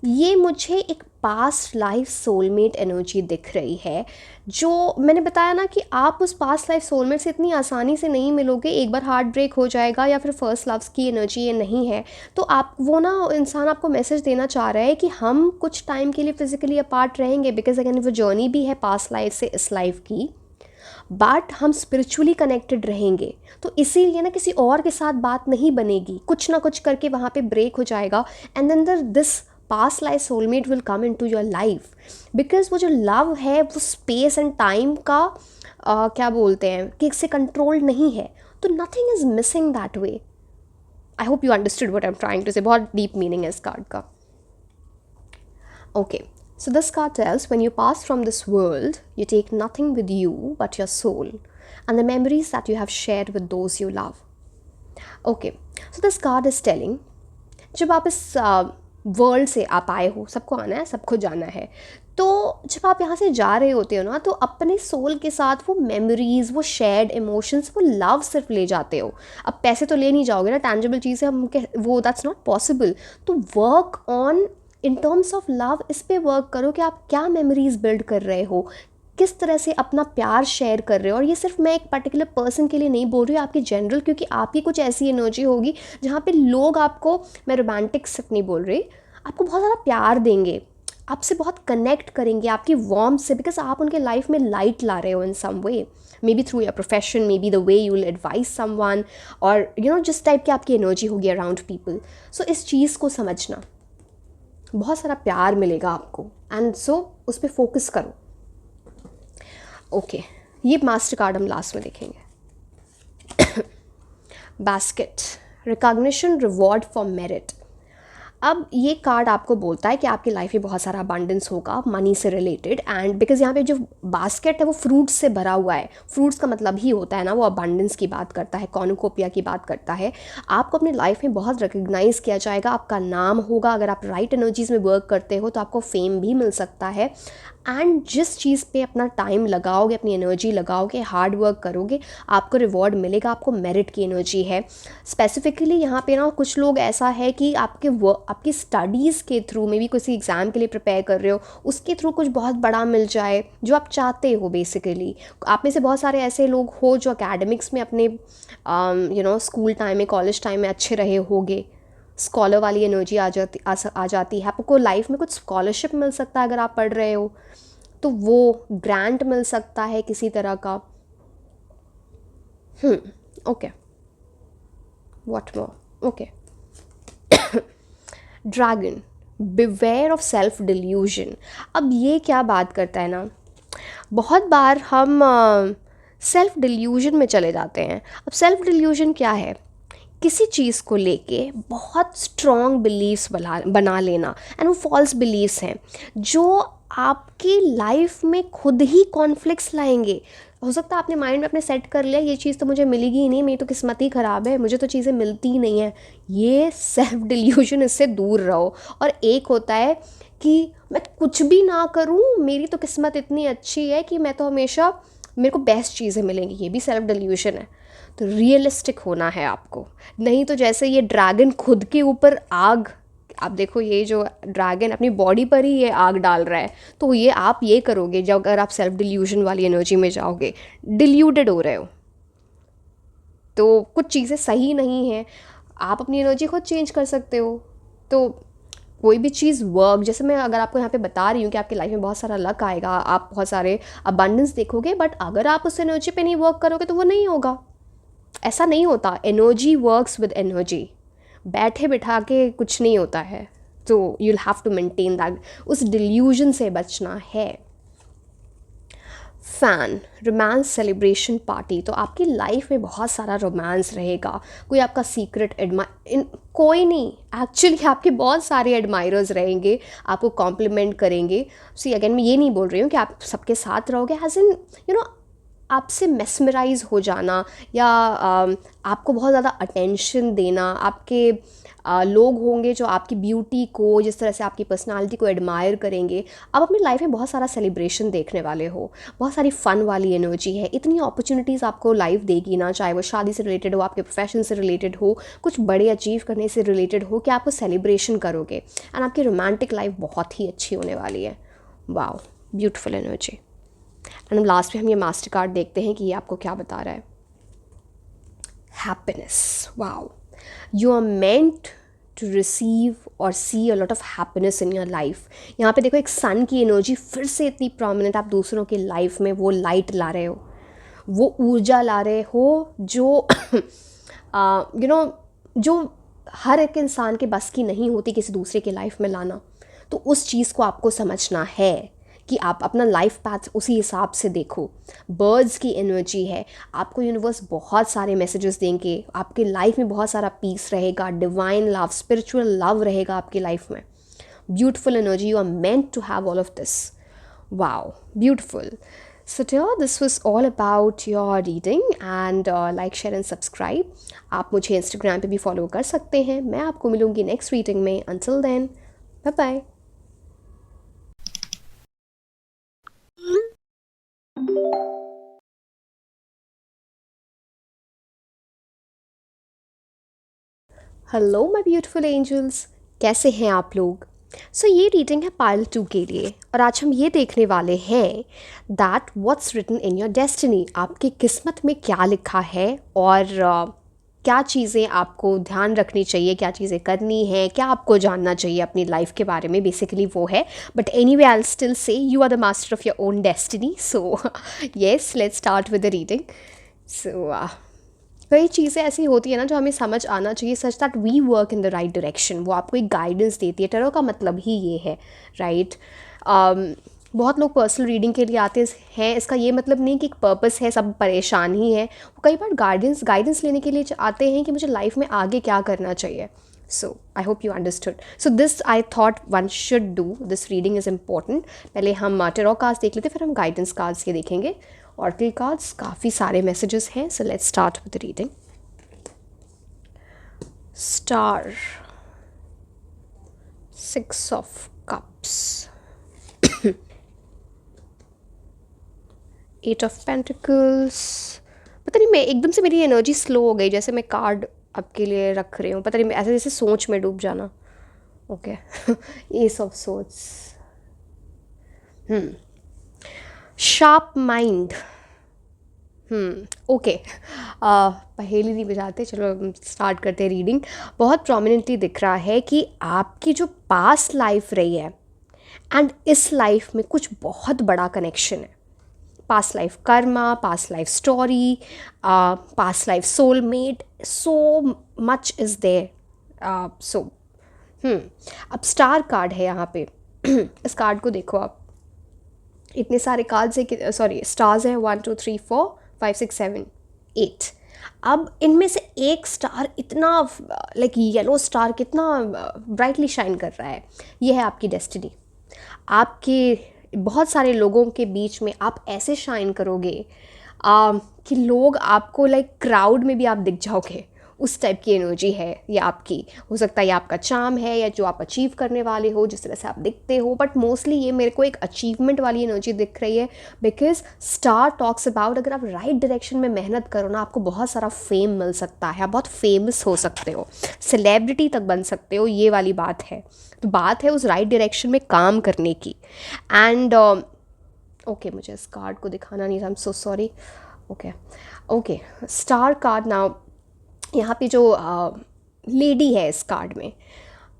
ये मुझे एक पास्ट लाइफ सोलमेट एनर्जी दिख रही है। जो मैंने बताया ना कि आप उस पास्ट लाइफ सोलमेट से इतनी आसानी से नहीं मिलोगे, एक बार हार्ट ब्रेक हो जाएगा या फिर फर्स्ट लव्स की एनर्जी ये नहीं है। तो आप वो ना इंसान आपको मैसेज देना चाह रहा है कि हम कुछ टाइम के लिए फिजिकली अपार्ट रहेंगे, बिकॉज अगेन वो जर्नी भी है पास्ट लाइफ से इस लाइफ की, बट हम स्पिरिचुअली कनेक्टेड रहेंगे। तो इसीलिए ना किसी और के साथ बात नहीं बनेगी, कुछ ना कुछ करके वहाँ पे ब्रेक हो जाएगा and then this past life soulmate will come into your life. Because वो जो लव है वो स्पेस एंड टाइम का क्या बोलते हैं कि इससे कंट्रोल नहीं है, तो nothing is missing that way. I hope you understood what I am trying to say. बहुत डीप मीनिंग है इस कार्ड का। Okay, so this card tells when you pass from this world, you take nothing with you but your soul and the memories that you have shared with those you love. Okay, so this card is telling, जब आप इस world से आप आए हो, सबको आना है, सबको जाना है, तो जब आप यहाँ से जा रहे होते हो ना, तो अपने सोल के साथ वो मेमोरीज, वो शेयर्ड इमोशंस, वो लव सिर्फ ले जाते हो। अब पैसे तो ले नहीं जाओगे ना, टैंजिबल चीज़ें हम वो दैट्स नॉट पॉसिबल। तो work on in terms of love, इस पे वर्क करो कि आप क्या मेमोरीज बिल्ड कर रहे हो, किस तरह से अपना प्यार शेयर कर रहे हो। और ये सिर्फ मैं एक पर्टिकुलर पर्सन के लिए नहीं बोल रही हूँ, आपकी जनरल, क्योंकि आपकी कुछ ऐसी एनर्जी होगी जहाँ पे लोग आपको, मैं रोमांटिक सिर्फ नहीं बोल रही, आपको बहुत ज़्यादा प्यार देंगे, आपसे बहुत कनेक्ट करेंगे, आपकी वार्मथ से, बिकॉज आप उनके लाइफ में लाइट ला रहे हो in some way, maybe through your profession, maybe the way you will advise someone, और जिस टाइप की आपकी एनर्जी होगी अराउंड पीपल। सो इस चीज़ को समझना, बहुत सारा प्यार मिलेगा आपको, एंड सो उस पर फोकस करो। ओके, ये मास्टर कार्ड हम लास्ट में देखेंगे। Basket, recognition, reward for merit. अब ये कार्ड आपको बोलता है कि आपकी लाइफ में बहुत सारा अबंडेंस होगा मनी से रिलेटेड, एंड बिकॉज यहाँ पे जो बास्केट है वो फ्रूट्स से भरा हुआ है। फ्रूट्स का मतलब ही होता है ना, वो अबंडेंस की बात करता है, कॉर्नुकोपिया की बात करता है। आपको अपनी लाइफ में बहुत रिकग्नाइज़ किया जाएगा, आपका नाम होगा। अगर आप राइट एनर्जीज़ में वर्क करते हो तो आपको फेम भी मिल सकता है। एंड जिस चीज़ पे अपना टाइम लगाओगे, अपनी एनर्जी लगाओगे, हार्ड वर्क करोगे, आपको रिवॉर्ड मिलेगा। आपको मेरिट की एनर्जी है। स्पेसिफिकली यहाँ पे ना कुछ लोग ऐसा है कि आपकी स्टडीज़ के थ्रू, मे बी किसी एग्ज़ाम के लिए प्रिपेयर कर रहे हो, उसके थ्रू कुछ बहुत बड़ा मिल जाए जो आप चाहते हो। बेसिकली आप में से बहुत सारे ऐसे लोग हो जो एकेडमिक्स में अपने स्कूल टाइम में, कॉलेज टाइम में अच्छे रहे होगे, स्कॉलर वाली एनर्जी आ जाती है। आपको लाइफ में कुछ स्कॉलरशिप मिल सकता है अगर आप पढ़ रहे हो, तो वो ग्रांट मिल सकता है किसी तरह का। Okay, what more? Okay, dragon, beware of self delusion. अब ये क्या बात करता है ना, बहुत बार हम सेल्फ डिल्यूजन में चले जाते हैं। अब सेल्फ डिल्यूजन क्या है? किसी चीज़ को लेके बहुत स्ट्रॉन्ग बिलीव्स बना लेना, एंड वो फॉल्स बिलीव्स हैं जो आपकी लाइफ में खुद ही कॉन्फ्लिक्ट्स लाएंगे। हो सकता है आपने माइंड में अपने सेट कर लिया ये चीज़ तो मुझे मिलेगी ही नहीं, मेरी तो किस्मत ही ख़राब है, मुझे तो चीज़ें मिलती ही नहीं है। ये सेल्फ डिल्यूशन, इससे दूर रहो। और एक होता है कि मैं कुछ भी ना करूं, मेरी तो किस्मत इतनी अच्छी है कि मैं तो हमेशा, मेरे को बेस्ट चीज़ें मिलेंगी, ये भी सेल्फ डिल्यूशन है। तो रियलिस्टिक होना है आपको, नहीं तो जैसे ये ड्रैगन खुद के ऊपर आग, आप देखो ये जो ड्रैगन अपनी बॉडी पर ही ये आग डाल रहा है, तो ये आप ये करोगे जब अगर आप सेल्फ डिल्यूशन वाली एनर्जी में जाओगे, डिल्यूटेड हो रहे हो, तो कुछ चीज़ें सही नहीं हैं। आप अपनी एनर्जी खुद चेंज कर सकते हो। तो कोई भी चीज़ वर्क, जैसे मैं अगर आपको यहाँ पे बता रही हूँ कि आपकी लाइफ में बहुत सारा लक आएगा, आप बहुत सारे अबंडेंस देखोगे, बट अगर आप उस एनर्जी पे नहीं वर्क करोगे तो वो नहीं होगा। ऐसा नहीं होता, एनर्जी वर्क्स विद एनर्जी, बैठे बिठा के कुछ नहीं होता है। तो you'll have to maintain that, उस डिल्यूजन से बचना है। फ़ैन, रोमांस सेलिब्रेशन पार्टी, तो आपकी लाइफ में बहुत सारा रोमांस रहेगा। कोई आपका सीक्रेट कोई नहीं, एक्चुअली आपके बहुत सारे एडमायरर्स रहेंगे, आपको कॉम्प्लीमेंट करेंगे। सी अगेन मैं ये नहीं बोल रही हूँ कि आप सबके साथ रहोगे, एज इन यू नो आपसे मेस्मराइज हो जाना, या आपको बहुत ज़्यादा अटेंशन देना, आपके लोग होंगे जो आपकी ब्यूटी को, जिस तरह से आपकी पर्सनालिटी को एडमायर करेंगे। आप अपनी लाइफ में बहुत सारा सेलिब्रेशन देखने वाले हो, बहुत सारी फ़न वाली एनर्जी है, इतनी अपॉर्चुनिटीज़ आपको लाइफ देगी ना, चाहे वो शादी से रिलेटेड हो, आपके प्रोफेशन से रिलेटेड हो, कुछ बड़े अचीव करने से रिलेटेड हो, कि आपको सेलिब्रेशन करोगे एंड आपकी रोमांटिक लाइफ बहुत ही अच्छी होने वाली है। Wow, beautiful energy. And last में हम ये मास्टर कार्ड देखते हैं कि ये आपको क्या बता रहा है। Happiness, wow, you are meant to receive और see a lot of happiness in your life. यहाँ पे देखो एक सन की एनर्जी फिर से इतनी प्रोमिनेंट, आप दूसरों की लाइफ में वो लाइट ला रहे हो, वो ऊर्जा ला रहे हो जो यू नो जो हर एक इंसान के बस की नहीं होती किसी दूसरे की लाइफ में लाना। तो उस चीज़ को आपको समझना है कि आप अपना लाइफ पाथ उसी हिसाब से देखो। बर्ड्स की एनर्जी है, आपको यूनिवर्स बहुत सारे मैसेजेस देंगे, आपकी लाइफ में बहुत सारा पीस रहेगा, डिवाइन लव, स्पिरिचुअल लव रहेगा आपकी लाइफ में। Beautiful energy, you are meant to have all of this. Wow, beautiful. So dear, this was all about your reading and like, share and subscribe. आप मुझे Instagram पे भी follow कर सकते हैं। मैं आपको मिलूँगी नेक्स्ट रीडिंग में। Until then, bye bye. Hello my beautiful angels, कैसे हैं आप लोग। ये रीडिंग है पाइल 2 के लिए, और आज हम ये देखने वाले हैं that what's written in your destiny, आपकी किस्मत में क्या लिखा है, और क्या चीज़ें आपको ध्यान रखनी चाहिए, क्या चीज़ें करनी है, क्या आपको जानना चाहिए अपनी लाइफ के बारे में, बेसिकली वो है। But anyway I will still say you are the master of your own destiny. So yes, let's start with the reading. So कई चीज़ें ऐसी होती है ना जो हमें समझ आना चाहिए, such that we work in the right direction, वो आपको एक गाइडेंस देती है। टैरो का मतलब ही ये है, राइट। बहुत लोग पर्सनल रीडिंग के लिए आते हैं, इसका ये मतलब नहीं कि एक पर्पस है, सब परेशान ही है। वो कई बार गाइडेंस लेने के लिए आते हैं कि मुझे लाइफ में आगे क्या करना चाहिए। So I hope you understood. So this I thought one should do, this reading is important. पहले हम टैरो कार्ड्स देख लेते, फिर हम गाइडेंस कार्ड्स के देखेंगे। ऑरेकल कार्ड्स, काफ़ी सारे मैसेजेस हैं। So let's start with the reading. Star, 6 of cups, 8 of pentacles. पता नहीं, मैं एकदम से मेरी एनर्जी स्लो हो गई, जैसे मैं कार्ड आपके लिए रख रही हूँ, पता नहीं, ऐसे जैसे सोच में डूब जाना। Okay, S of swords, sharp mind. Okay, पहेली नहीं बजाते, चलो स्टार्ट करते हैं रीडिंग। बहुत प्रोमिनेंटली दिख रहा है कि आपकी जो पास्ट लाइफ रही है एंड इस लाइफ में कुछ बहुत बड़ा कनेक्शन है। Past life karma, past life story, past life soulmate, so much is there. So अब स्टार कार्ड है यहाँ पे। इस कार्ड को देखो आप, इतने सारे कार्ड्स है, सॉरी स्टार्स हैं, 1 2 3 4 5 6 7 8। अब इनमें से एक स्टार इतना लाइक येलो स्टार कितना ब्राइटली शाइन कर रहा है। ये है आपकी डेस्टिनी। आपके बहुत सारे लोगों के बीच में आप ऐसे शाइन करोगे, कि लोग आपको लाइक क्राउड में भी आप दिख जाओगे, उस टाइप की एनर्जी है ये आपकी। हो सकता है ये आपका चार्म है या जो आप अचीव करने वाले हो, जिस तरह से आप दिखते हो, बट मोस्टली ये मेरे को एक अचीवमेंट वाली एनर्जी दिख रही है। बिकॉज स्टार टॉक्स अबाउट अगर आप राइट डायरेक्शन में मेहनत करो ना, आपको बहुत सारा फेम मिल सकता है, आप बहुत फेमस हो सकते हो, सेलिब्रिटी तक बन सकते हो, ये वाली बात है। तो बात है उस राइट डायरेक्शन में काम करने की। एंड ओके, मुझे इस कार्ड को दिखाना नहीं था, I am so sorry. Okay, star card now, यहाँ पे जो लेडी है इस कार्ड में,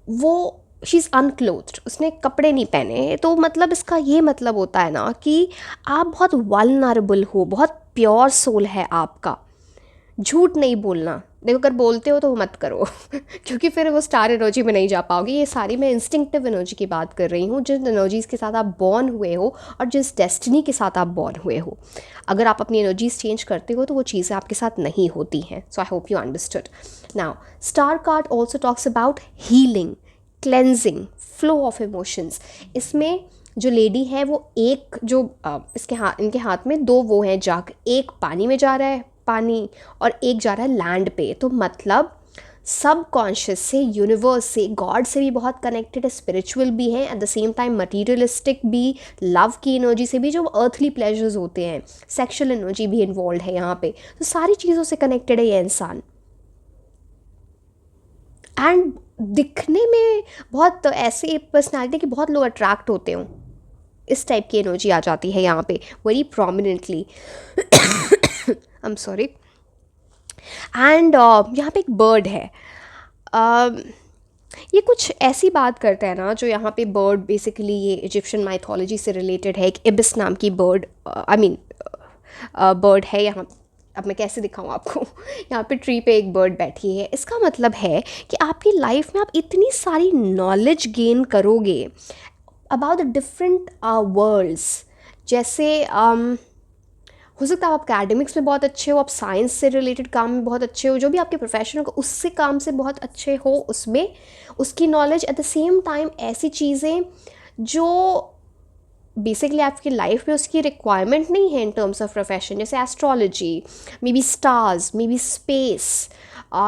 वो शी इज़ अनक्लोथ्ड, उसने कपड़े नहीं पहने। तो मतलब इसका ये मतलब होता है ना कि आप बहुत वल्नरेबल हो, बहुत प्योर सोल है आपका। झूठ नहीं बोलना, देखो अगर बोलते हो तो मत करो क्योंकि फिर वो स्टार एनर्जी में नहीं जा पाओगे। ये सारी मैं इंस्टिंक्टिव एनर्जी की बात कर रही हूँ, जिन एनर्जीज़ के साथ आप बॉर्न हुए हो और जिस डेस्टिनी के साथ आप बॉर्न हुए हो। अगर आप अपनी एनर्जीज चेंज करते हो तो वो चीज़ें आपके साथ नहीं होती हैं। So I hope you understood. Now star card also talks about healing, cleansing, flow of emotions. इसमें जो लेडी है वो एक जो इनके हाथ में दो वो हैं जग, एक पानी में जा रहा है पानी और एक जा रहा है लैंड पे। तो मतलब सब कॉन्शियस से, यूनिवर्स से, गॉड से भी बहुत कनेक्टेड है, स्पिरिचुअल भी है, eight the same time materialistic भी, लव की एनर्जी से भी, जो अर्थली प्लेजर्स होते हैं, सेक्शुअल एनर्जी भी इन्वॉल्व है यहाँ पे। तो सारी चीज़ों से कनेक्टेड है ये इंसान। एंड दिखने में बहुत ऐसे पर्सनैलिटी कि बहुत लोग अट्रैक्ट होते हों, इस टाइप की एनर्जी आ जाती है यहाँ पे very prominently. I am sorry. And यहाँ पे एक बर्ड है। ये कुछ ऐसी बात करता है ना, जो यहाँ पे बर्ड बेसिकली ये इजिप्शियन माइथोलॉजी से रिलेटेड है। एक इबिस नाम की बर्ड, बर्ड है यहाँ। अब मैं कैसे दिखाऊँ आपको यहाँ पे ट्री पे एक बर्ड बैठी है। इसका मतलब है कि आपकी लाइफ में आप इतनी सारी नॉलेज गेन करोगे अबाउट द डिफरेंट वर्ल्ड्स। जैसे हो सकता है आप अकेडमिक्स में बहुत अच्छे हो, आप साइंस से रिलेटेड काम में बहुत अच्छे हो, जो भी आपके प्रोफेशन हो उससे काम से बहुत अच्छे हो, उसमें उसकी knowledge. Eight the same time ऐसी चीज़ें जो बेसिकली आपकी लाइफ में उसकी रिक्वायरमेंट नहीं है इन टर्म्स ऑफ प्रोफेशन, जैसे astrology, maybe stars, maybe space,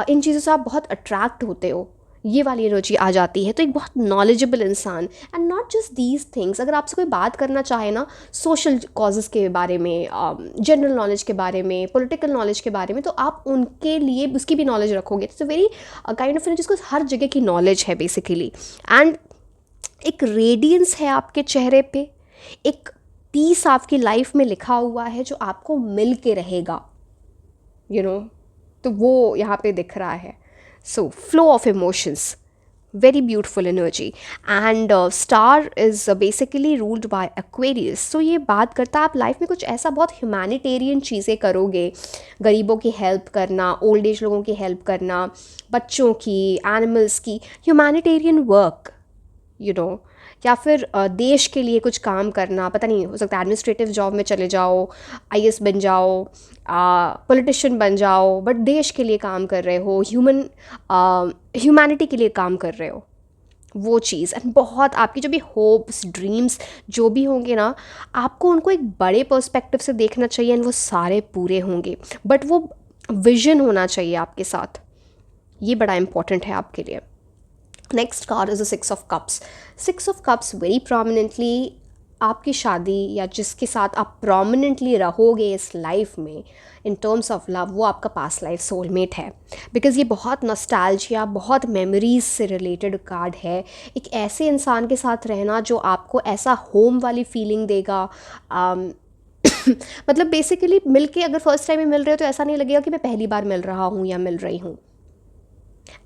इन चीज़ों से आप बहुत अट्रैक्ट होते हो, ये वाली एनर्जी आ जाती है। तो एक बहुत नॉलेजेबल इंसान। And not just these things, अगर आपसे कोई बात करना चाहे ना सोशल कॉजेज़ के बारे में, जनरल नॉलेज के बारे में, पॉलिटिकल नॉलेज के बारे में, तो आप उनके लिए उसकी भी नॉलेज रखोगे। तो वेरी काइंड ऑफ जिसको हर जगह की नॉलेज है बेसिकली। एंड एक रेडियंस है आपके चेहरे पे, एक पीस आपकी लाइफ में लिखा हुआ है जो आपको मिल के रहेगा, यू नो। तो वो यहाँ पे दिख रहा है। So flow of emotions, very beautiful energy, and star is basically ruled by Aquarius। so ये बात करता है आप लाइफ में कुछ ऐसा बहुत ह्यूमैनिटेरियन चीज़ें करोगे, गरीबों की हेल्प करना, ओल्ड एज लोगों की हेल्प करना, बच्चों की, एनिमल्स की, ह्यूमैनिटेरियन वर्क, यू नो। या फिर देश के लिए कुछ काम करना, पता नहीं, हो सकता है एडमिनिस्ट्रेटिव जॉब में चले जाओ, आईएएस बन जाओ, पॉलिटिशियन बन जाओ, बट देश के लिए काम कर रहे हो, ह्यूमैनिटी के लिए काम कर रहे हो, वो चीज़। एंड बहुत आपकी जो भी होप्स, ड्रीम्स जो भी होंगे ना, आपको उनको एक बड़े पर्सपेक्टिव से देखना चाहिए, एंड वो सारे पूरे होंगे, बट वो विजन होना चाहिए आपके साथ। ये बड़ा इंपॉर्टेंट है आपके लिए। Next card is a six of cups. Six of cups very prominently आपकी शादी या जिसके साथ आप प्रोमिनेंटली रहोगे इस लाइफ में इन टर्म्स ऑफ लव, वो आपका पास्ट लाइफ सोलमेट है। बिकॉज़ ये बहुत नॉस्टैल्जिया, बहुत मेमोरीज से रिलेटेड कार्ड है। एक ऐसे इंसान के साथ रहना जो आपको ऐसा होम वाली फीलिंग देगा। मतलब बेसिकली मिल के अगर फर्स्ट टाइम ही मिल रहे हो तो ऐसा नहीं लगेगा कि मैं पहली बार मिल रहा हूँ या मिल रही हूँ।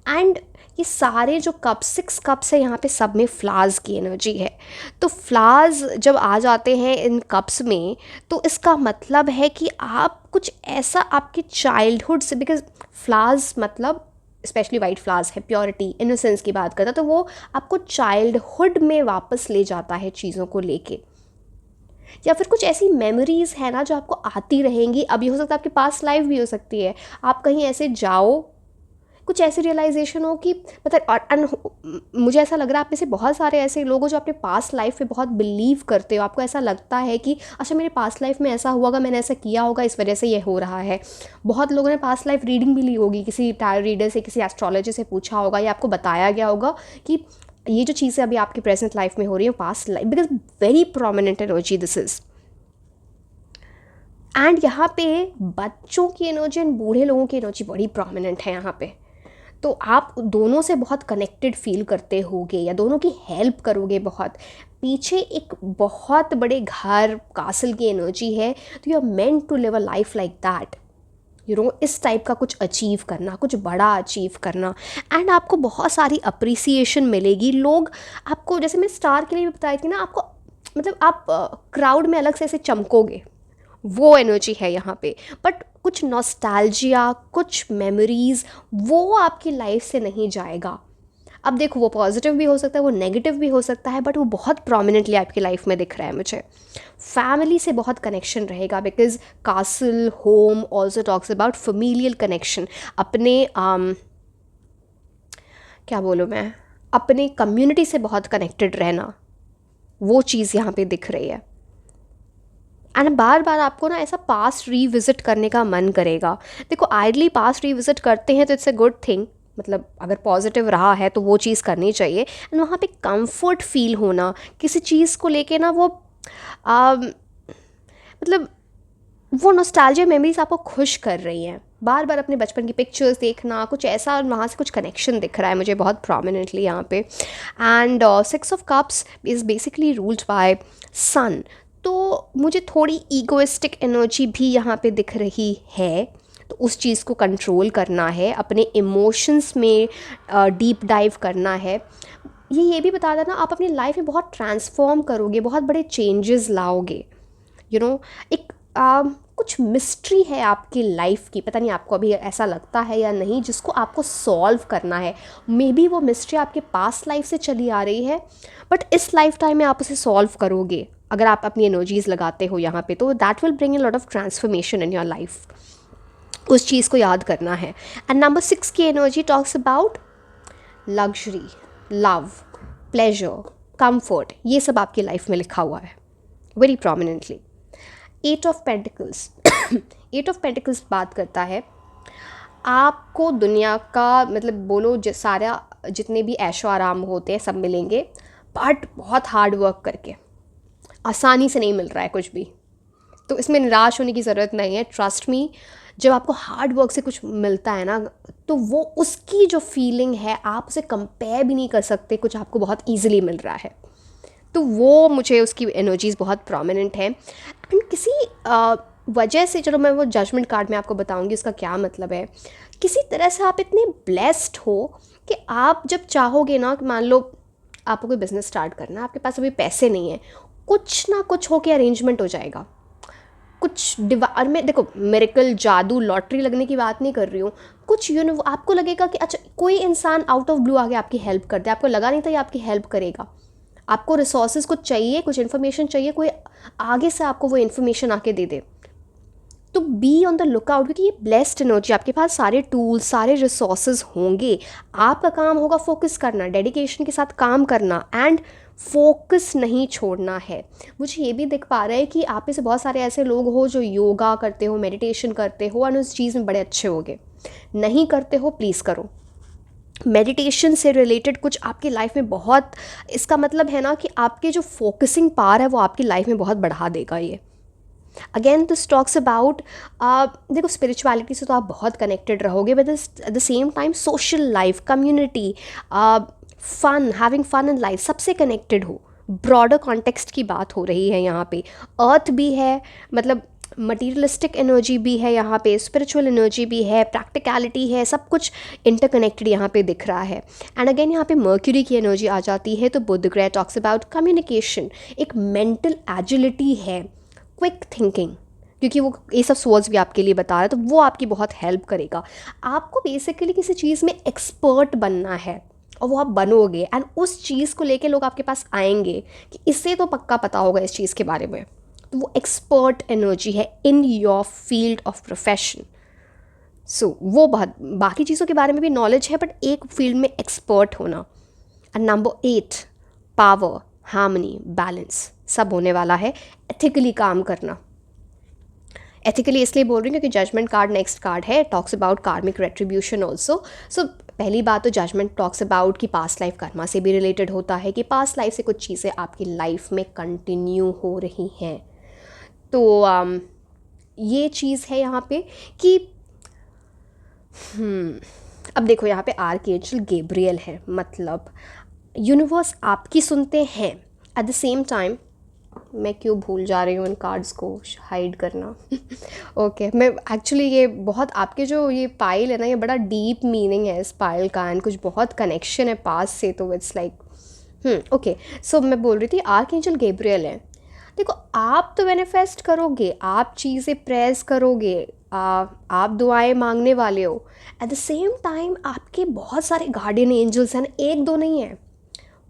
एंड ये सारे जो कप्स, 6 कप्स है यहाँ पे, सब में फ्लावर्स की एनर्जी है। तो फ्लावर्स जब आ जाते हैं इन कप्स में, तो इसका मतलब है कि आप कुछ ऐसा आपके चाइल्डहुड से, बिकॉज फ्लावर्स मतलब स्पेशली वाइट फ्लावर्स है, प्योरिटी, इनोसेंस की बात करता है, तो वो आपको चाइल्डहुड में वापस ले जाता है चीज़ों को लेके। या फिर कुछ ऐसी मेमोरीज़ है ना जो आपको आती रहेंगी। अभी हो सकता है आपके पास लाइफ भी हो सकती है, आप कहीं ऐसे जाओ, कुछ ऐसी रियलाइजेशन हो कि मुझे ऐसा लग रहा है आप में से बहुत सारे ऐसे लोग हो जो अपने पास्ट लाइफ पे बहुत बिलीव करते हो। आपको ऐसा लगता है कि अच्छा मेरे पास्ट लाइफ में ऐसा हुआ होगा, मैंने ऐसा किया होगा, इस वजह से ये हो रहा है। बहुत लोगों ने पास्ट लाइफ रीडिंग भी ली होगी, किसी टायर रीडर से, किसी एस्ट्रोलॉजी से पूछा होगा, या आपको बताया गया होगा कि ये जो चीज़ें अभी आपकी प्रेजेंट लाइफ में हो रही है past life, because very prominent energy this is. And यहाँ पे बच्चों की एनर्जी एंड बूढ़े लोगों की एनर्जी बड़ी प्रोमिनेंट है यहाँ पे। तो आप दोनों से बहुत कनेक्टेड फील करते होगे या दोनों की हेल्प करोगे बहुत। पीछे एक बहुत बड़े घर कासल की एनर्जी है, तो you are meant to live a life like that, you know, इस टाइप का कुछ अचीव करना, कुछ बड़ा अचीव करना। एंड आपको बहुत सारी अप्रिसिएशन मिलेगी। लोग आपको, जैसे मैं स्टार के लिए भी बताई थी ना, आपको मतलब आप क्राउड में अलग से ऐसे चमकोगे, वो एनर्जी है यहाँ पे। बट कुछ नॉस्टैल्जिया, कुछ मेमोरीज, वो आपकी लाइफ से नहीं जाएगा। अब देखो, वो पॉजिटिव भी हो सकता है, वो नेगेटिव भी हो सकता है, बट वो बहुत प्रोमिनेंटली आपकी लाइफ में दिख रहा है मुझे। फैमिली से बहुत कनेक्शन रहेगा, because castle home also talks about familial connection. अपने क्या बोलूँ मैं, अपने कम्युनिटी से बहुत कनेक्टेड रहना, वो चीज़ यहाँ पे दिख रही है। एंड बार बार आपको ना ऐसा पास्ट रीविज़िट करने का मन करेगा। देखो, आइडली पास्ट रीविज़िट करते हैं तो इट्स अ गुड थिंग, मतलब अगर पॉजिटिव रहा है तो वो चीज़ करनी चाहिए। एंड वहाँ पे कंफर्ट फील होना किसी चीज़ को लेके ना, वो मतलब वो नॉस्टैल्जिया मेमोरीज आपको खुश कर रही हैं। बार बार अपने बचपन की पिक्चर्स देखना, कुछ ऐसा, वहाँ से कुछ कनेक्शन दिख रहा है मुझे बहुत प्रोमिनेंटली यहाँ पे। And 6 of cups is basically ruled by sun, तो मुझे थोड़ी ईगोइस्टिक एनर्जी भी यहाँ पे दिख रही है। तो उस चीज़ को कंट्रोल करना है, अपने इमोशंस में डीप डाइव करना है। ये भी बता देना, आप अपनी लाइफ में बहुत ट्रांसफॉर्म करोगे, बहुत बड़े चेंजेस लाओगे, यू नो। एक कुछ मिस्ट्री है आपकी लाइफ की, पता नहीं आपको अभी ऐसा लगता है या नहीं, जिसको आपको सॉल्व करना है। मे बी वो मिस्ट्री आपके पास्ट लाइफ से चली आ रही है, बट इस लाइफ टाइम में आप उसे सॉल्व करोगे अगर आप अपनी एनर्जीज लगाते हो यहाँ पे, तो that will bring a lot of transformation in your life. उस चीज़ को याद करना है। एंड नंबर 6 की energy talks about luxury, love, pleasure, comfort, ये सब आपकी लाइफ में लिखा हुआ है very prominently. 8 of pentacles 8 of pentacles बात करता है आपको दुनिया का, मतलब बोलो सारा जितने भी ऐशो आराम होते हैं सब मिलेंगे, बट बहुत हार्ड वर्क करके। आसानी से नहीं मिल रहा है कुछ भी, तो इसमें निराश होने की ज़रूरत नहीं है। ट्रस्ट मी, जब आपको हार्ड वर्क से कुछ मिलता है ना, तो वो उसकी जो फीलिंग है आप उसे कंपेयर भी नहीं कर सकते, कुछ आपको बहुत ईजिली मिल रहा है। तो वो मुझे उसकी एनर्जीज़ बहुत प्रोमिनेंट है। एंड किसी वजह से, चलो मैं वो जजमेंट कार्ड में आपको बताऊंगी उसका क्या मतलब है, किसी तरह से आप इतने ब्लेस्ड हो कि आप जब चाहोगे ना, मान लो आपको कोई बिज़नेस स्टार्ट करना है, आपके पास अभी पैसे नहीं है, कुछ ना कुछ हो के अरेंजमेंट हो जाएगा। कुछ और मैं देखो, मिरेकल, जादू, लॉटरी लगने की बात नहीं कर रही हूँ, कुछ आपको लगेगा कि अच्छा कोई इंसान आउट ऑफ ब्लू आके आपकी हेल्प कर दे, आपको लगा नहीं था ये आपकी हेल्प करेगा। आपको रिसोर्सेज कुछ चाहिए, कुछ इन्फॉर्मेशन चाहिए, कोई आगे से आपको वो इन्फॉर्मेशन आके दे दे, तो बी ऑन द लुकआउट, क्योंकि ये ब्लेस्ड एनर्जी, आपके पास सारे टूल्स, सारे रिसोर्सेज होंगे। आपका काम होगा फोकस करना, डेडिकेशन के साथ काम करना, एंड फोकस नहीं छोड़ना है। मुझे ये भी दिख पा रहा है कि आप में से बहुत सारे ऐसे लोग हो जो योगा करते हो, मेडिटेशन करते हो, और उस चीज़ में बड़े अच्छे होगे। नहीं करते हो, प्लीज़ करो। मेडिटेशन से रिलेटेड कुछ आपकी लाइफ में बहुत, इसका मतलब है ना कि आपके जो फोकसिंग पावर है वो आपकी लाइफ में बहुत बढ़ा देगा ये। अगेन दिस टॉक्स अबाउट, देखो स्पिरिचुअलिटी से तो आप बहुत कनेक्टेड रहोगे, but at the same time social life, community, fun, having fun in life, सबसे कनेक्टेड हो। ब्रॉडर कॉन्टेक्स्ट की बात हो रही है यहाँ पे। अर्थ भी है, मतलब मटीरियलिस्टिक एनर्जी भी है यहाँ पे, स्पिरिचुअल एनर्जी भी है, प्रैक्टिकलिटी है, सब कुछ इंटरकनेक्टेड यहाँ पे दिख रहा है। एंड अगेन यहाँ पे मर्क्यूरी की एनर्जी आ जाती है, तो बुध ग्रह टॉक्स अबाउट कम्युनिकेशन, एक मेंटल एजिलिटी है, क्विक थिंकिंग, क्योंकि वो ये सब सोर्स भी आपके लिए बता रहा है, तो वो आपकी बहुत हेल्प करेगा। आपको बेसिकली किसी चीज़ में एक्सपर्ट बनना है और वो आप बनोगे, एंड उस चीज़ को लेके लोग आपके पास आएंगे कि इससे तो पक्का पता होगा इस चीज़ के बारे में। तो वो एक्सपर्ट एनर्जी है in your field of profession. वो बहुत बाकी चीज़ों के बारे में भी नॉलेज है, बट एक फील्ड में एक्सपर्ट होना। And number 8, power, harmony, balance सब होने वाला है। एथिकली काम करना, एथिकली इसलिए बोल रही हूँ क्योंकि जजमेंट कार्ड नेक्स्ट कार्ड है, टॉक्स अबाउट कार्मिक रेट्रीब्यूशन ऑल्सो। सो पहली बात तो जजमेंट टॉक्स अबाउट कि पास्ट लाइफ कर्मा से भी रिलेटेड होता है, कि पास्ट लाइफ से कुछ चीज़ें आपकी लाइफ में कंटिन्यू हो रही हैं। तो ये चीज़ है यहाँ पे कि अब देखो यहाँ पे आर्कएंजल गैब्रियल है, मतलब यूनिवर्स आपकी सुनते हैं। एट द सेम टाइम मैं क्यों भूल जा रही हूँ इन कार्ड्स को हाइड करना ओके मैं एक्चुअली ये बहुत आपके जो ये पाइल है ना, ये बड़ा डीप मीनिंग है इस पाइल का, एंड कुछ बहुत कनेक्शन है पास से, तो इट्स लाइक ओके। सो मैं बोल रही थी आर्कएंजल गैब्रियल है। देखो आप तो मैनिफेस्ट करोगे, आप चीज़ें प्रेस करोगे, आप दुआएं मांगने वाले हो। एट द सेम टाइम आपके बहुत सारे गार्डियन एंजल्स हैं, एक दो नहीं है,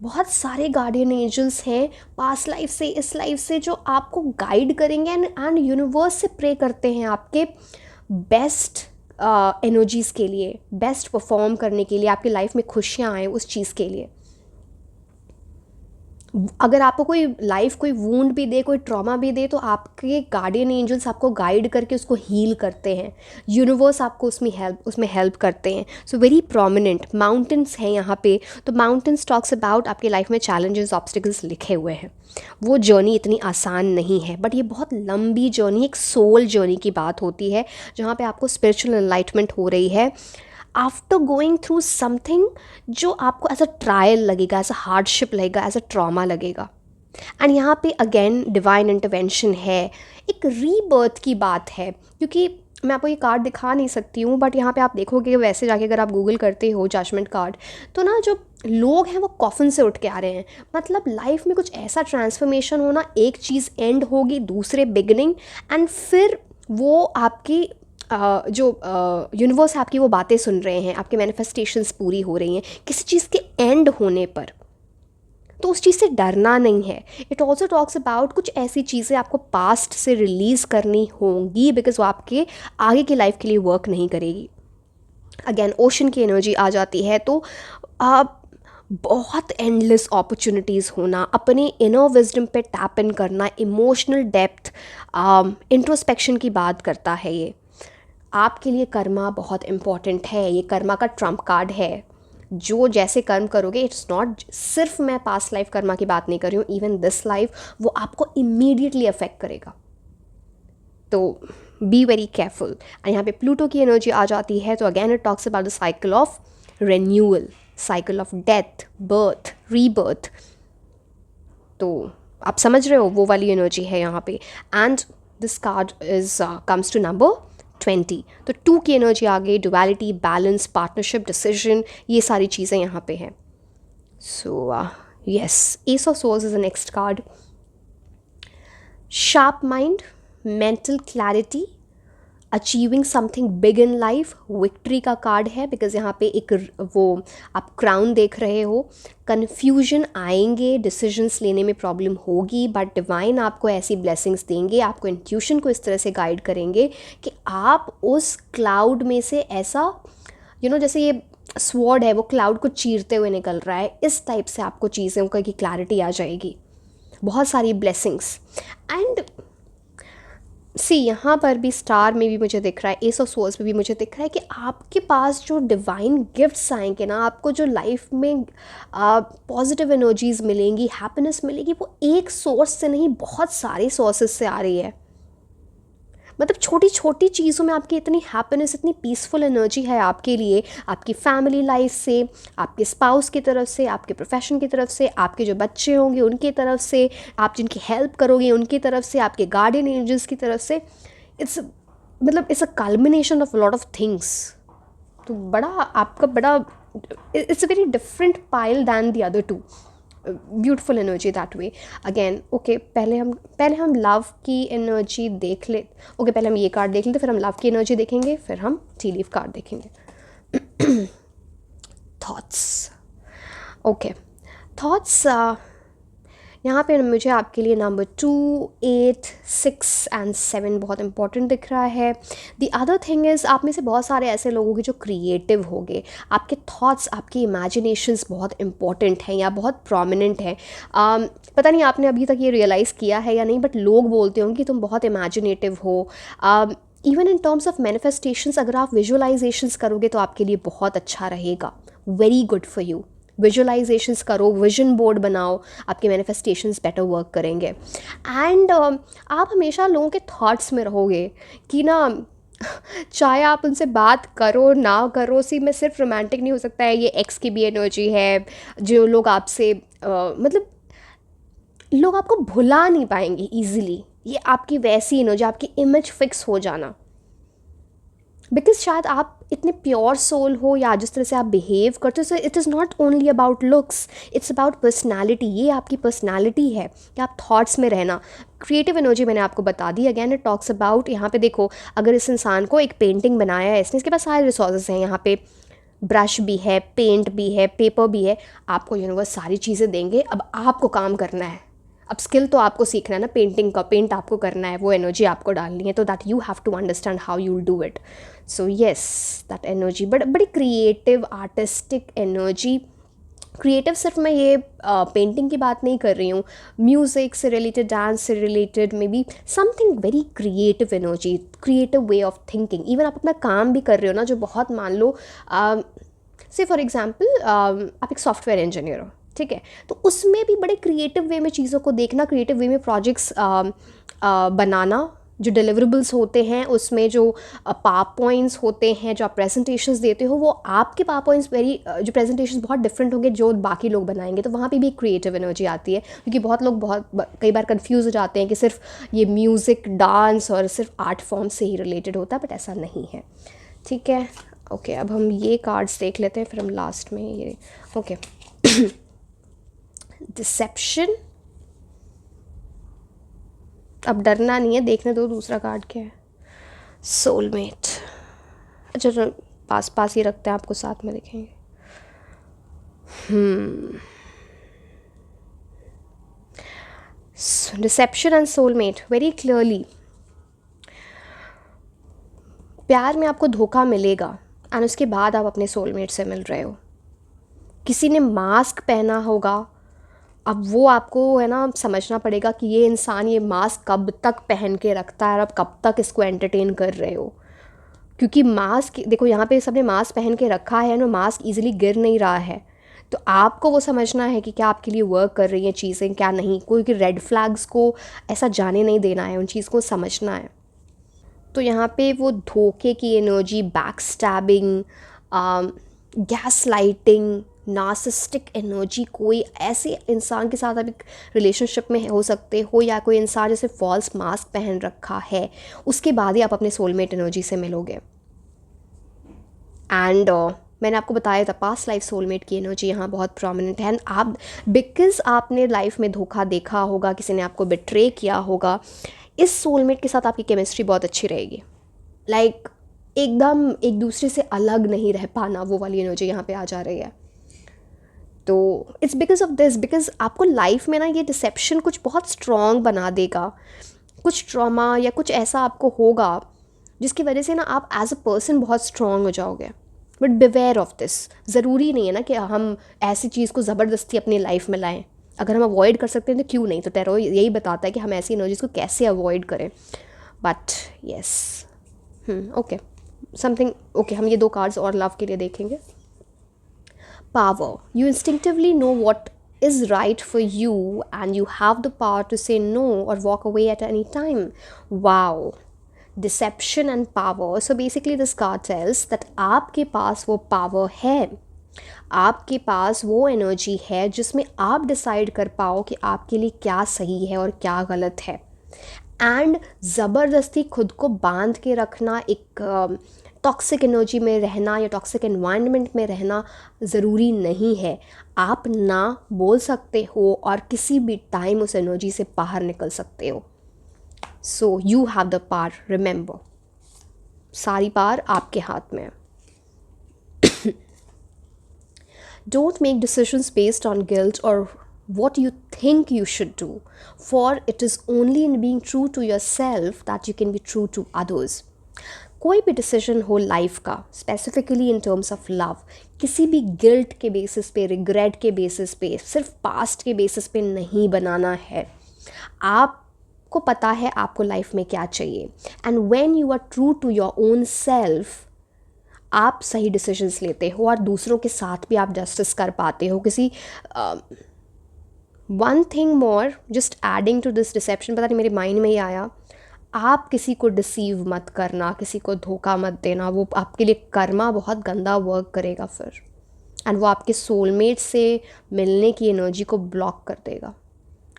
बहुत सारे गार्डियन एंजल्स हैं पास्ट लाइफ से, इस लाइफ से, जो आपको गाइड करेंगे एंड यूनिवर्स से प्रे करते हैं आपके बेस्ट एनर्जीज़ के लिए, बेस्ट परफॉर्म करने के लिए, आपकी लाइफ में खुशियाँ आए उस चीज़ के लिए। अगर आपको कोई लाइफ कोई वूंड भी दे, कोई ट्रॉमा भी दे, तो आपके गार्डियन एंजल्स आपको गाइड करके उसको हील करते हैं, यूनिवर्स आपको उसमें हेल्प करते हैं। सो वेरी प्रोमिनेंट माउंटेन्स हैं यहाँ पे। तो माउंटेन्स टॉक्स अबाउट आपके लाइफ में चैलेंजेस, ऑब्स्टिकल्स लिखे हुए हैं। वो जर्नी इतनी आसान नहीं है, बट ये बहुत लंबी जर्नी, एक सोल जर्नी की बात होती है, जहाँ पे आपको स्पिरिचुअल एनलाइटमेंट हो रही है आफ्टर गोइंग थ्रू समथिंग जो आपको एज अ ट्रायल लगेगा, एज अ हार्डशिप लगेगा, एज अ ट्रॉमा लगेगा। एंड यहाँ पे अगेन डिवाइन इंटरवेंशन है, एक रीबर्थ की बात है। क्योंकि मैं आपको ये कार्ड दिखा नहीं सकती हूँ, बट यहाँ पे आप देखोगे वैसे जाके अगर आप गूगल करते हो जजमेंट कार्ड, तो ना जो लोग हैं वो कॉफिन से उठ के आ रहे हैं। मतलब लाइफ में कुछ ऐसा ट्रांसफॉर्मेशन होना, एक चीज़ एंड होगी, दूसरे बिगनिंग, एंड फिर वो आपकी जो यूनिवर्स आपकी वो बातें सुन रहे हैं, आपके मैनिफेस्टेशंस पूरी हो रही हैं किसी चीज़ के एंड होने पर। तो उस चीज़ से डरना नहीं है। इट ऑल्सो टॉक्स अबाउट कुछ ऐसी चीज़ें आपको पास्ट से रिलीज़ करनी होंगी, बिकॉज वो आपके आगे की लाइफ के लिए वर्क नहीं करेगी। अगेन ओशन की एनर्जी आ जाती है, तो आप बहुत एंडलेस अपॉर्चुनिटीज़ होना, अपने इनर विजडम पे टैप इन करना, इमोशनल डेप्थ, इंट्रोस्पेक्शन की बात करता है ये। आपके लिए कर्मा बहुत इम्पॉर्टेंट है, ये कर्मा का ट्रम्प कार्ड है। जो जैसे कर्म करोगे, इट्स नॉट सिर्फ मैं पास्ट लाइफ कर्मा की बात नहीं कर रही हूँ, इवन दिस लाइफ वो आपको इमीडिएटली अफेक्ट करेगा। तो बी वेरी केयरफुल। और यहाँ पे प्लूटो की एनर्जी आ जाती है, तो again it talks about the cycle of renewal, cycle of death, birth, rebirth. तो आप समझ रहे हो वो वाली एनर्जी है यहाँ पे। And this card is comes to number 20। तो 2 की एनर्जी आ गई, डुअलिटी, बैलेंस, पार्टनरशिप, डिसीजन, ये सारी चीज़ें यहाँ पे हैं। So yes, S of source is the next card. Sharp mind, mental clarity, achieving something big in life, victory का कार्ड है, बिकॉज यहाँ पे एक वो आप क्राउन देख रहे हो। कन्फ्यूजन आएंगे, डिसीजंस लेने में प्रॉब्लम होगी, बट डिवाइन आपको ऐसी ब्लेसिंग्स देंगे, आपको इंट्यूशन को इस तरह से गाइड करेंगे कि आप उस क्लाउड में से ऐसा जैसे ये स्वॉर्ड है वो क्लाउड को चीरते हुए निकल रहा है, इस टाइप से आपको चीज़ों की क्लैरिटी आ जाएगी, बहुत सारी ब्लेसिंग्स। एंड सी यहाँ पर भी स्टार में भी मुझे दिख रहा है, एस ऑफ सोर्स में भी मुझे दिख रहा है कि आपके पास जो डिवाइन गिफ्ट्स आएंगे ना, आपको जो लाइफ में पॉजिटिव एनर्जीज मिलेंगी, हैप्पीनेस मिलेगी, वो एक सोर्स से नहीं, बहुत सारे सोर्सेज से आ रही है। मतलब छोटी छोटी चीज़ों में आपकी इतनी हैप्पीनेस, इतनी पीसफुल एनर्जी है आपके लिए, आपकी फैमिली लाइफ से, आपके स्पाउस की तरफ से, आपके प्रोफेशन की तरफ से, आपके जो बच्चे होंगे उनकी तरफ से, आप जिनकी हेल्प करोगे उनकी तरफ से, आपके गार्डियन एंजल्स की तरफ से। It's a culmination of lot of things. तो it's a very different pile than the other two. Beautiful energy that way. Again okay, पहले हम लव की एनर्जी देख ले। ओके, पहले हम ये कार्ड देख लेते, फिर हम लव की एनर्जी देखेंगे, फिर हम टी लीफ कार्ड देखेंगे। थॉट्स। ओके, थॉट्स यहाँ पे मुझे आपके लिए नंबर 2, 8, 6 एंड 7 बहुत इंपॉर्टेंट दिख रहा है। द अदर थिंग इज़, आप में से बहुत सारे ऐसे लोग होंगे जो क्रिएटिव होंगे, आपके थॉट्स, आपकी इमेजिनेशंस बहुत इंपॉर्टेंट हैं या बहुत प्रोमिनेंट हैं। पता नहीं आपने अभी तक ये रियलाइज़ किया है या नहीं, बट लोग बोलते होंगे कि तुम बहुत इमेजिनेटिव हो। Even in terms of manifestations, अगर आप विजुअलाइजेशंस करोगे तो आपके लिए बहुत अच्छा रहेगा, very good for you. Visualisations करो, विजन बोर्ड बनाओ, आपके मैनिफेस्टेशंस बेटर वर्क करेंगे। एंड आप हमेशा लोगों के थॉट्स में रहोगे कि ना, चाहे आप उनसे बात करो ना करो, सी में सिर्फ रोमांटिक नहीं हो सकता है, ये एक्स की भी एनर्जी है। जो लोग आपसे मतलब लोग आपको भुला नहीं पाएंगे ईजिली, ये आपकी वैसी एनर्जी, आपकी इमेज फिक्स हो जाना। बिकॉज शायद आप इतने प्योर सोल हो या जिस तरह से आप बिहेव करते हो, so it is not only about looks, it's about personality. ये आपकी पर्सनैलिटी है कि आप थॉट्स में रहना। क्रिएटिव एनर्जी मैंने आपको बता दी, अगैन इट टॉक्स अबाउट, यहाँ पे देखो, अगर इस इंसान को एक पेंटिंग बनाया है इसने, इसके पास सारे रिसोर्सेज हैं, यहाँ पे ब्रश भी है, पेंट भी है, पेपर भी है, आपको यूनिवर्स सारी चीज़ें देंगे, अब आपको काम करना है। अब स्किल तो आपको सीखना है ना, पेंटिंग का, पेंट आपको करना है, वो एनर्जी आपको डालनी है, तो that you have to understand how you will do it. So yes, that energy बड़ी क्रिएटिव आर्टिस्टिक एनर्जी। क्रिएटिव सिर्फ मैं ये पेंटिंग की बात नहीं कर रही हूँ, म्यूज़िक से रिलेटेड, डांस से related, may be something very creative energy, creative way of thinking. Even आप अपना काम भी कर रहे हो ना, जो बहुत, मान लो से फॉर एग्जांपल आप एक सॉफ्टवेयर इंजीनियर हो, ठीक है, तो उसमें भी बड़े क्रिएटिव वे में चीज़ों को देखना, क्रिएटिव वे में प्रोजेक्ट्स बनाना, जो डिलीवरेबल्स होते हैं उसमें जो पावर पॉइंट्स होते हैं, जो आप प्रेजेंटेशंस देते हो, वो आपके पावर पॉइंट्स वेरी, जो प्रेजेंटेशंस बहुत डिफरेंट होंगे जो बाकी लोग बनाएंगे, तो वहाँ पे भी क्रिएटिव एनर्जी आती है। क्योंकि बहुत लोग कई बार कंफ्यूज हो जाते हैं कि सिर्फ ये म्यूज़िक, डांस और सिर्फ आर्ट फॉर्म से ही रिलेटेड होता है, बट ऐसा नहीं है। ठीक है, ओके, अब हम ये कार्ड्स देख लेते हैं, फिर हम लास्ट में ये, ओके। डिसेप्शन, अब डरना नहीं है, देखने दो दूसरा कार्ड क्या है। सोलमेट, अच्छा तो पास पास ही रखते हैं, आपको साथ में दिखेंगे। Dissipation and soulmate, very clearly प्यार में आपको धोखा मिलेगा एंड उसके बाद आप अपने सोलमेट से मिल रहे हो। किसी ने मास्क पहना होगा, अब वो आपको है ना समझना पड़ेगा कि ये इंसान ये मास्क कब तक पहन के रखता है और आप कब तक इसको एंटरटेन कर रहे हो। क्योंकि मास्क देखो, यहाँ पे सबने मास्क पहन के रखा है ना, मास्क इजीली गिर नहीं रहा है, तो आपको वो समझना है कि क्या आपके लिए वर्क कर रही हैं चीज़ें, क्या नहीं। कोई कि रेड फ्लैग्स को ऐसा जाने नहीं देना है, उन चीज़ को समझना है। तो यहाँ पे वो धोखे की energy, back stabbing, gas lighting, narcissistic energy, कोई ऐसे इंसान के साथ आप एक रिलेशनशिप में हो सकते हो, या कोई इंसान जैसे फॉल्स मास्क पहन रखा है, उसके बाद ही आप अपने सोलमेट एनर्जी से मिलोगे। एंड मैंने आपको बताया था पास्ट लाइफ सोलमेट की एनर्जी यहाँ बहुत प्रोमिनेंट है। एंड आप, बिकॉज आपने लाइफ में धोखा देखा होगा, किसी ने आपको बिट्रे किया होगा, इस सोलमेट के साथ आपकी केमिस्ट्री बहुत अच्छी रहेगी। लाइक एकदम एक दूसरे से अलग नहीं रह पाना, वो वाली एनर्जी यहाँ पे आ जा रही है। तो it's because of this, because आपको लाइफ में ना ये डिसेप्शन कुछ बहुत स्ट्रॉन्ग बना देगा, कुछ ट्रॉमा या कुछ ऐसा आपको होगा जिसकी वजह से ना आप एज अ पर्सन बहुत स्ट्रॉन्ग हो जाओगे। बट बिवेयर ऑफ दिस, ज़रूरी नहीं है ना कि हम ऐसी चीज़ को ज़बरदस्ती अपनी लाइफ में लाएं। अगर हम अवॉइड कर सकते हैं तो क्यों नहीं। तो टैरो यही बताता है कि हम ऐसी एनर्जीज को कैसे अवॉइड करें। But yes, okay, something, okay, हम ये 2 कार्ड्स और लव के लिए देखेंगे। Power, you instinctively know what is right for you and you have the power to say no or walk away at any time. Wow, deception and power. So basically this card tells that आपके पास वो power है, आपके पास वो energy है जिसमें आप decide कर पाओ कि आपके लिए क्या सही है और क्या गलत है। एंड ज़बरदस्ती खुद को बांध के रखना, एक टॉक्सिक एनर्जी में रहना या टॉक्सिक एनवायरनमेंट में रहना ज़रूरी नहीं है। आप ना बोल सकते हो और किसी भी टाइम उस एनर्जी से बाहर निकल सकते हो। So you have the power, remember, सारी पावर आपके हाथ में है। Don't make decisions based on guilt or what you think you should do, for it is only in being true to yourself that you can be true to others. कोई भी decision हो life का, specifically in terms of love, किसी भी guilt के basis पे, regret के basis पे, सिर्फ पास्ट के बेसिस पे नहीं बनाना है. आपको पता है आपको लाइफ में क्या चाहिए, and when you are true to your own self, आप सही डिसीजंस लेते हो और दूसरों के साथ भी आप जस्टिस कर पाते हो. किसी one thing more, just adding to this deception, पता नहीं मेरे माइंड में ही आया, आप किसी को डिसीव मत करना, किसी को धोखा मत देना. वो आपके लिए कर्मा बहुत गंदा वर्क करेगा फिर, एंड वो आपके सोलमेट से मिलने की एनर्जी को ब्लॉक कर देगा.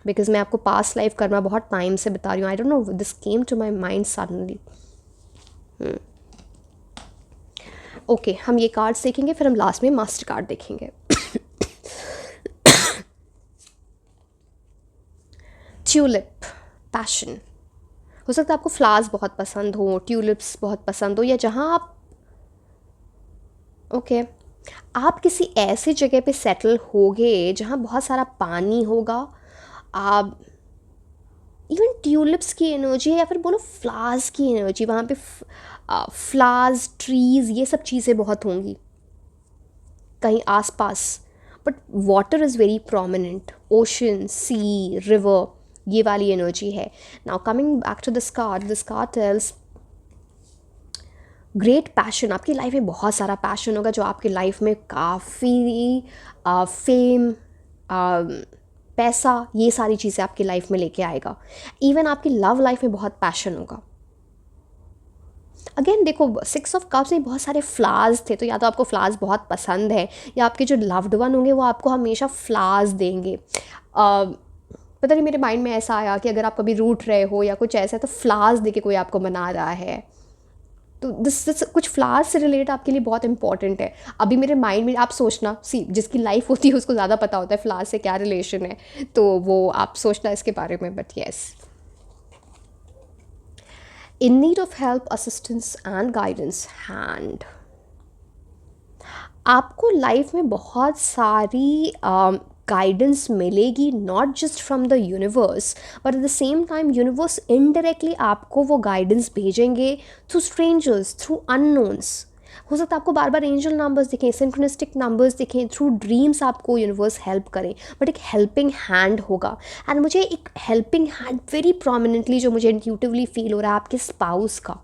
बिकॉज मैं आपको पास्ट लाइफ कर्मा बहुत टाइम से बता रही हूँ. I don't know, this came to my mind suddenly. Okay, हम ये कार्ड्स देखेंगे, फिर हम लास्ट में मास्टर कार्ड देखेंगे. Tulip, passion. हो सकता है आपको फ्लावर्स बहुत पसंद हो, ट्यूलिप्स बहुत पसंद हो, या जहाँ आप आप किसी ऐसी जगह पे सेटल होगे जहाँ बहुत सारा पानी होगा. आप इवन ट्यूलिप्स की एनर्जी है, या फिर बोलो फ्लावर्स की एनर्जी, वहाँ पे फ्लावर्स, ट्रीज़, ये सब चीज़ें बहुत होंगी कहीं आसपास. But water is very prominent, ocean, sea, river, ये वाली एनर्जी है. Now coming back to this card tells great passion. आपकी लाइफ में बहुत सारा पैशन होगा जो आपकी लाइफ में काफ़ी फेम, पैसा, ये सारी चीज़ें आपकी लाइफ में लेके आएगा. इवन आपकी लव लाइफ में बहुत पैशन होगा. अगेन देखो, 6 ऑफ कप्स में बहुत सारे फ्लावर्स थे, तो या तो आपको फ्लावर्स बहुत पसंद है, या आपके जो लव्ड वन होंगे वो आपको हमेशा फ्लावर्स देंगे. पता नहीं मेरे माइंड में ऐसा आया कि अगर आप कभी रूठ रहे हो या कुछ ऐसा है, तो फ्लावर्स देके कोई आपको मना रहा है. तो दिस कुछ फ्लावर्स से रिलेट आपके लिए बहुत इंपॉर्टेंट है. अभी मेरे माइंड में आप सोचना, जिसकी लाइफ होती है उसको ज़्यादा पता होता है फ्लावर्स से क्या रिलेशन है, तो वो आप सोचना इसके बारे में. But yes, in need of help, assistance and guidance hand. आपको लाइफ में बहुत सारी गाइडेंस मिलेगी, not just from the universe, but at the same time universe indirectly आपको वो गाइडेंस भेजेंगे थ्रू स्ट्रेंजर्स, थ्रू अननोन्स. हो सकता है आपको बार बार एंजल नंबर्स दिखें, सिंक्रोनिस्टिक नंबर्स दिखें, थ्रू ड्रीम्स आपको यूनिवर्स हेल्प करे, बट एक हेल्पिंग हैंड होगा. एंड मुझे एक हेल्पिंग हैंड वेरी प्रोमिनेंटली जो मुझे इंट्यूटिवली फील हो रहा है आपके स्पाउस का.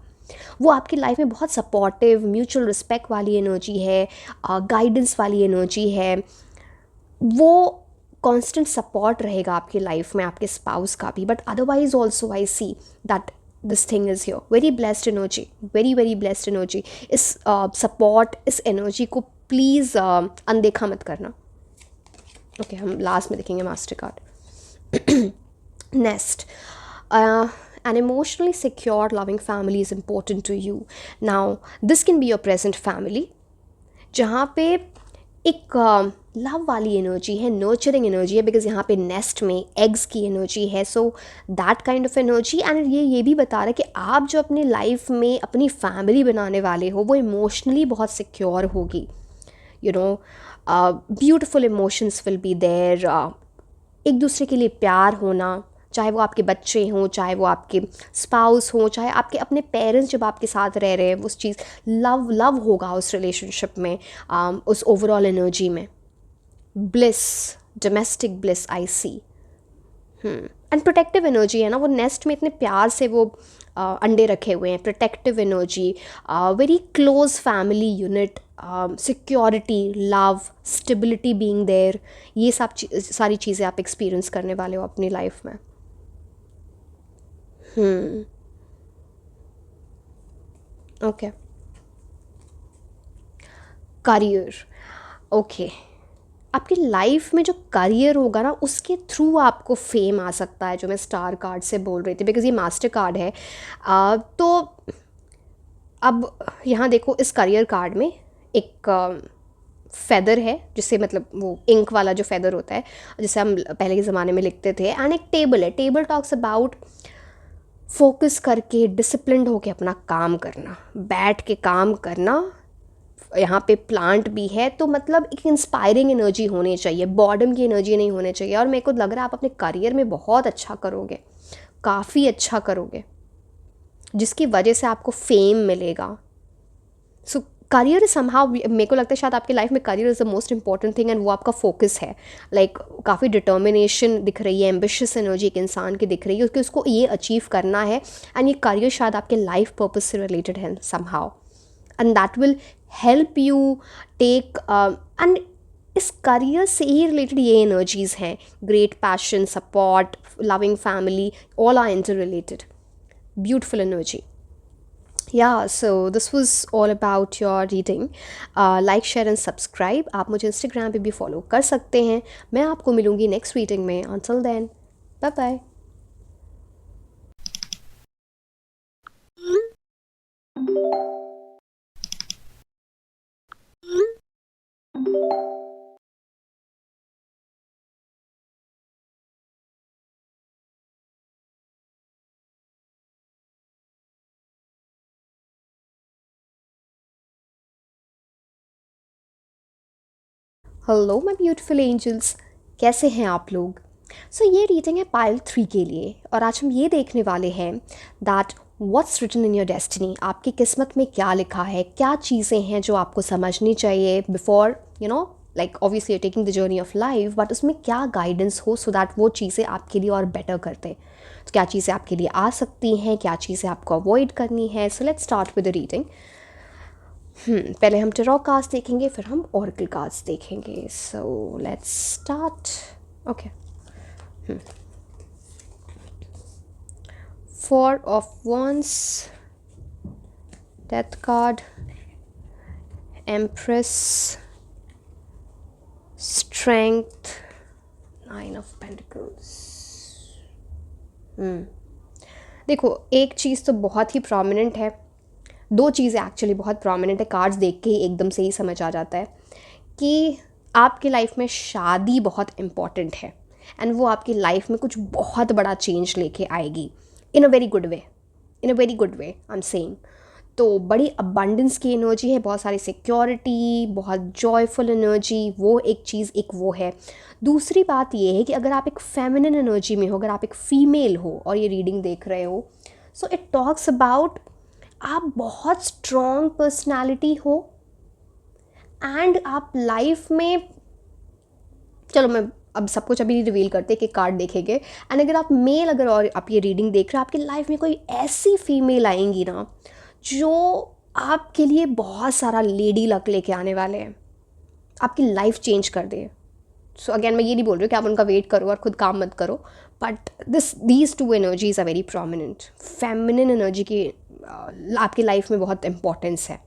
वो आपकी लाइफ में बहुत सपोर्टिव, म्यूचुअल रिस्पेक्ट वाली एनर्जी है, गाइडेंस वाली एनर्जी है. वो कांस्टेंट सपोर्ट रहेगा आपकी लाइफ में, आपके स्पाउस का भी. But otherwise also I see that this thing is here very blessed energy, very very blessed energy. इस सपोर्ट, इस एनर्जी को प्लीज़ अनदेखा मत करना. ओके, हम लास्ट में देखेंगे master card. Next, an emotionally secure, loving family is important to you. Now, this can be your present family, जहाँ पे एक लव वाली एनर्जी है, नर्चरिंग एनर्जी है, बिकॉज यहाँ पे नेस्ट में एग्स की एनर्जी है. So that kind of energy. And ये भी बता रहा है कि आप जो अपनी लाइफ में अपनी फैमिली बनाने वाले हो वो इमोशनली बहुत सिक्योर होगी. You know, beautiful emotions will be there. एक दूसरे के लिए प्यार होना, चाहे वो आपके बच्चे हों, चाहे वो आपके स्पाउस हों, चाहे आपके अपने पेरेंट्स जब आपके साथ रह रहे हैं, उस चीज़ लव होगा उस रिलेशनशिप में, उस ओवरऑल एनर्जी में. Bliss, domestic bliss I see. And protective energy है ना, वो नेस्ट में इतने प्यार से वो अंडे रखे हुए हैं. Protective energy, very close family unit, security, love, stability being there, ये सब सारी चीज़ें आप एक्सपीरियंस करने वाले हो अपनी लाइफ में. Okay, career. ओके, आपकी लाइफ में जो करियर होगा ना, उसके थ्रू आपको फेम आ सकता है, जो मैं स्टार कार्ड से बोल रही थी, बिकॉज ये मास्टर कार्ड है. तो अब यहाँ देखो, इस करियर कार्ड में एक फेदर है, जिससे मतलब वो इंक वाला जो फेदर होता है जिसे हम पहले के ज़माने में लिखते थे. एंड एक टेबल है. टेबल टॉक्स अबाउट फोकस करके, डिसिप्लिन्ड होके अपना काम करना, बैठ के काम करना, यहाँ पे प्लांट भी है, तो मतलब एक इंस्पायरिंग एनर्जी होनी चाहिए, बॉर्डम की एनर्जी नहीं होनी चाहिए। और मेरे को लग रहा है आप अपने करियर में बहुत अच्छा करोगे, काफ़ी अच्छा करोगे, जिसकी वजह से आपको फेम मिलेगा। सो करियर इज समहाउ, मेरे को लगता है शायद आपकी लाइफ में career is the most important thing, and वो आपका फोकस है। लाइक काफ़ी डिटर्मिनेशन दिख रही है, एम्बिशियस एनर्जी एक इंसान की दिख रही है कि उसको ये अचीव करना है, एंड ये करियर शायद आपके लाइफ पर्पज से रिलेटेड है somehow, and that will help you take and इस करियर से ही रिलेटेड ये एनर्जीज़ हैं, great passion, support, loving family, all are interrelated, beautiful energy. Yeah, so this was all about your reading. Like, share and subscribe. आप मुझे Instagram पे भी follow कर सकते हैं। मैं आपको मिलूँगी next reading में। Until then, bye bye. Hello my beautiful angels, कैसे हैं आप लोग? ये रीडिंग है पाइल 3 के लिए, और आज हम ये देखने वाले हैं that what's written in your destiny. आपकी किस्मत में क्या लिखा है, क्या चीज़ें हैं जो आपको समझनी चाहिए before like obviously you taking the journey of life, but उसमें क्या गाइडेंस हो सो दैट वो चीज़ें आपके लिए और बेटर करते। तो क्या चीज़ें आपके लिए आ सकती हैं, क्या चीज़ें आपको अवॉइड करनी है। So let's start with the reading. पहले हम टेरो कार्ड्स देखेंगे, फिर हम ऑरेकल कार्ड्स देखेंगे। So let's start. Okay, 4 of Wands, Death card, Empress, Strength, 9 of Pentacles। देखो, एक चीज़ तो बहुत ही प्रोमिनेंट है, दो चीज़ें एक्चुअली बहुत प्रोमिनेंट है, कार्ड्स देख के ही एकदम से ही समझ आ जाता है कि आपकी लाइफ में शादी बहुत इम्पॉर्टेंट है, एंड वो आपकी लाइफ में कुछ बहुत बड़ा चेंज लेके आएगी in a very good way, in a very good way I am saying. तो बड़ी अबंडेंस की एनर्जी है, बहुत सारी सिक्योरिटी, बहुत जॉयफुल एनर्जी, वो एक चीज़, एक वो है। दूसरी बात ये है कि अगर आप एक फेमिनिन एनर्जी में हो, अगर आप एक फ़ीमेल हो और ये रीडिंग देख रहे हो, सो इट टॉक्स अबाउट आप बहुत स्ट्रॉन्ग पर्सनालिटी हो, एंड आप लाइफ में, चलो मैं अब सब कुछ अभी रिवील करते कि कार्ड देखेंगे, एंड अगर आप मेल, अगर और आप ये रीडिंग देख रहे हो, आपकी लाइफ में कोई ऐसी फीमेल आएंगी ना जो आपके लिए बहुत सारा लेडी लक लेके आने वाले हैं, आपकी लाइफ चेंज कर दे। सो अगेन मैं ये नहीं बोल रही हूँ कि आप उनका वेट करो और खुद काम मत करो, but these two energies are very prominent. Feminine energy की आपकी लाइफ में बहुत इंपॉर्टेंस है।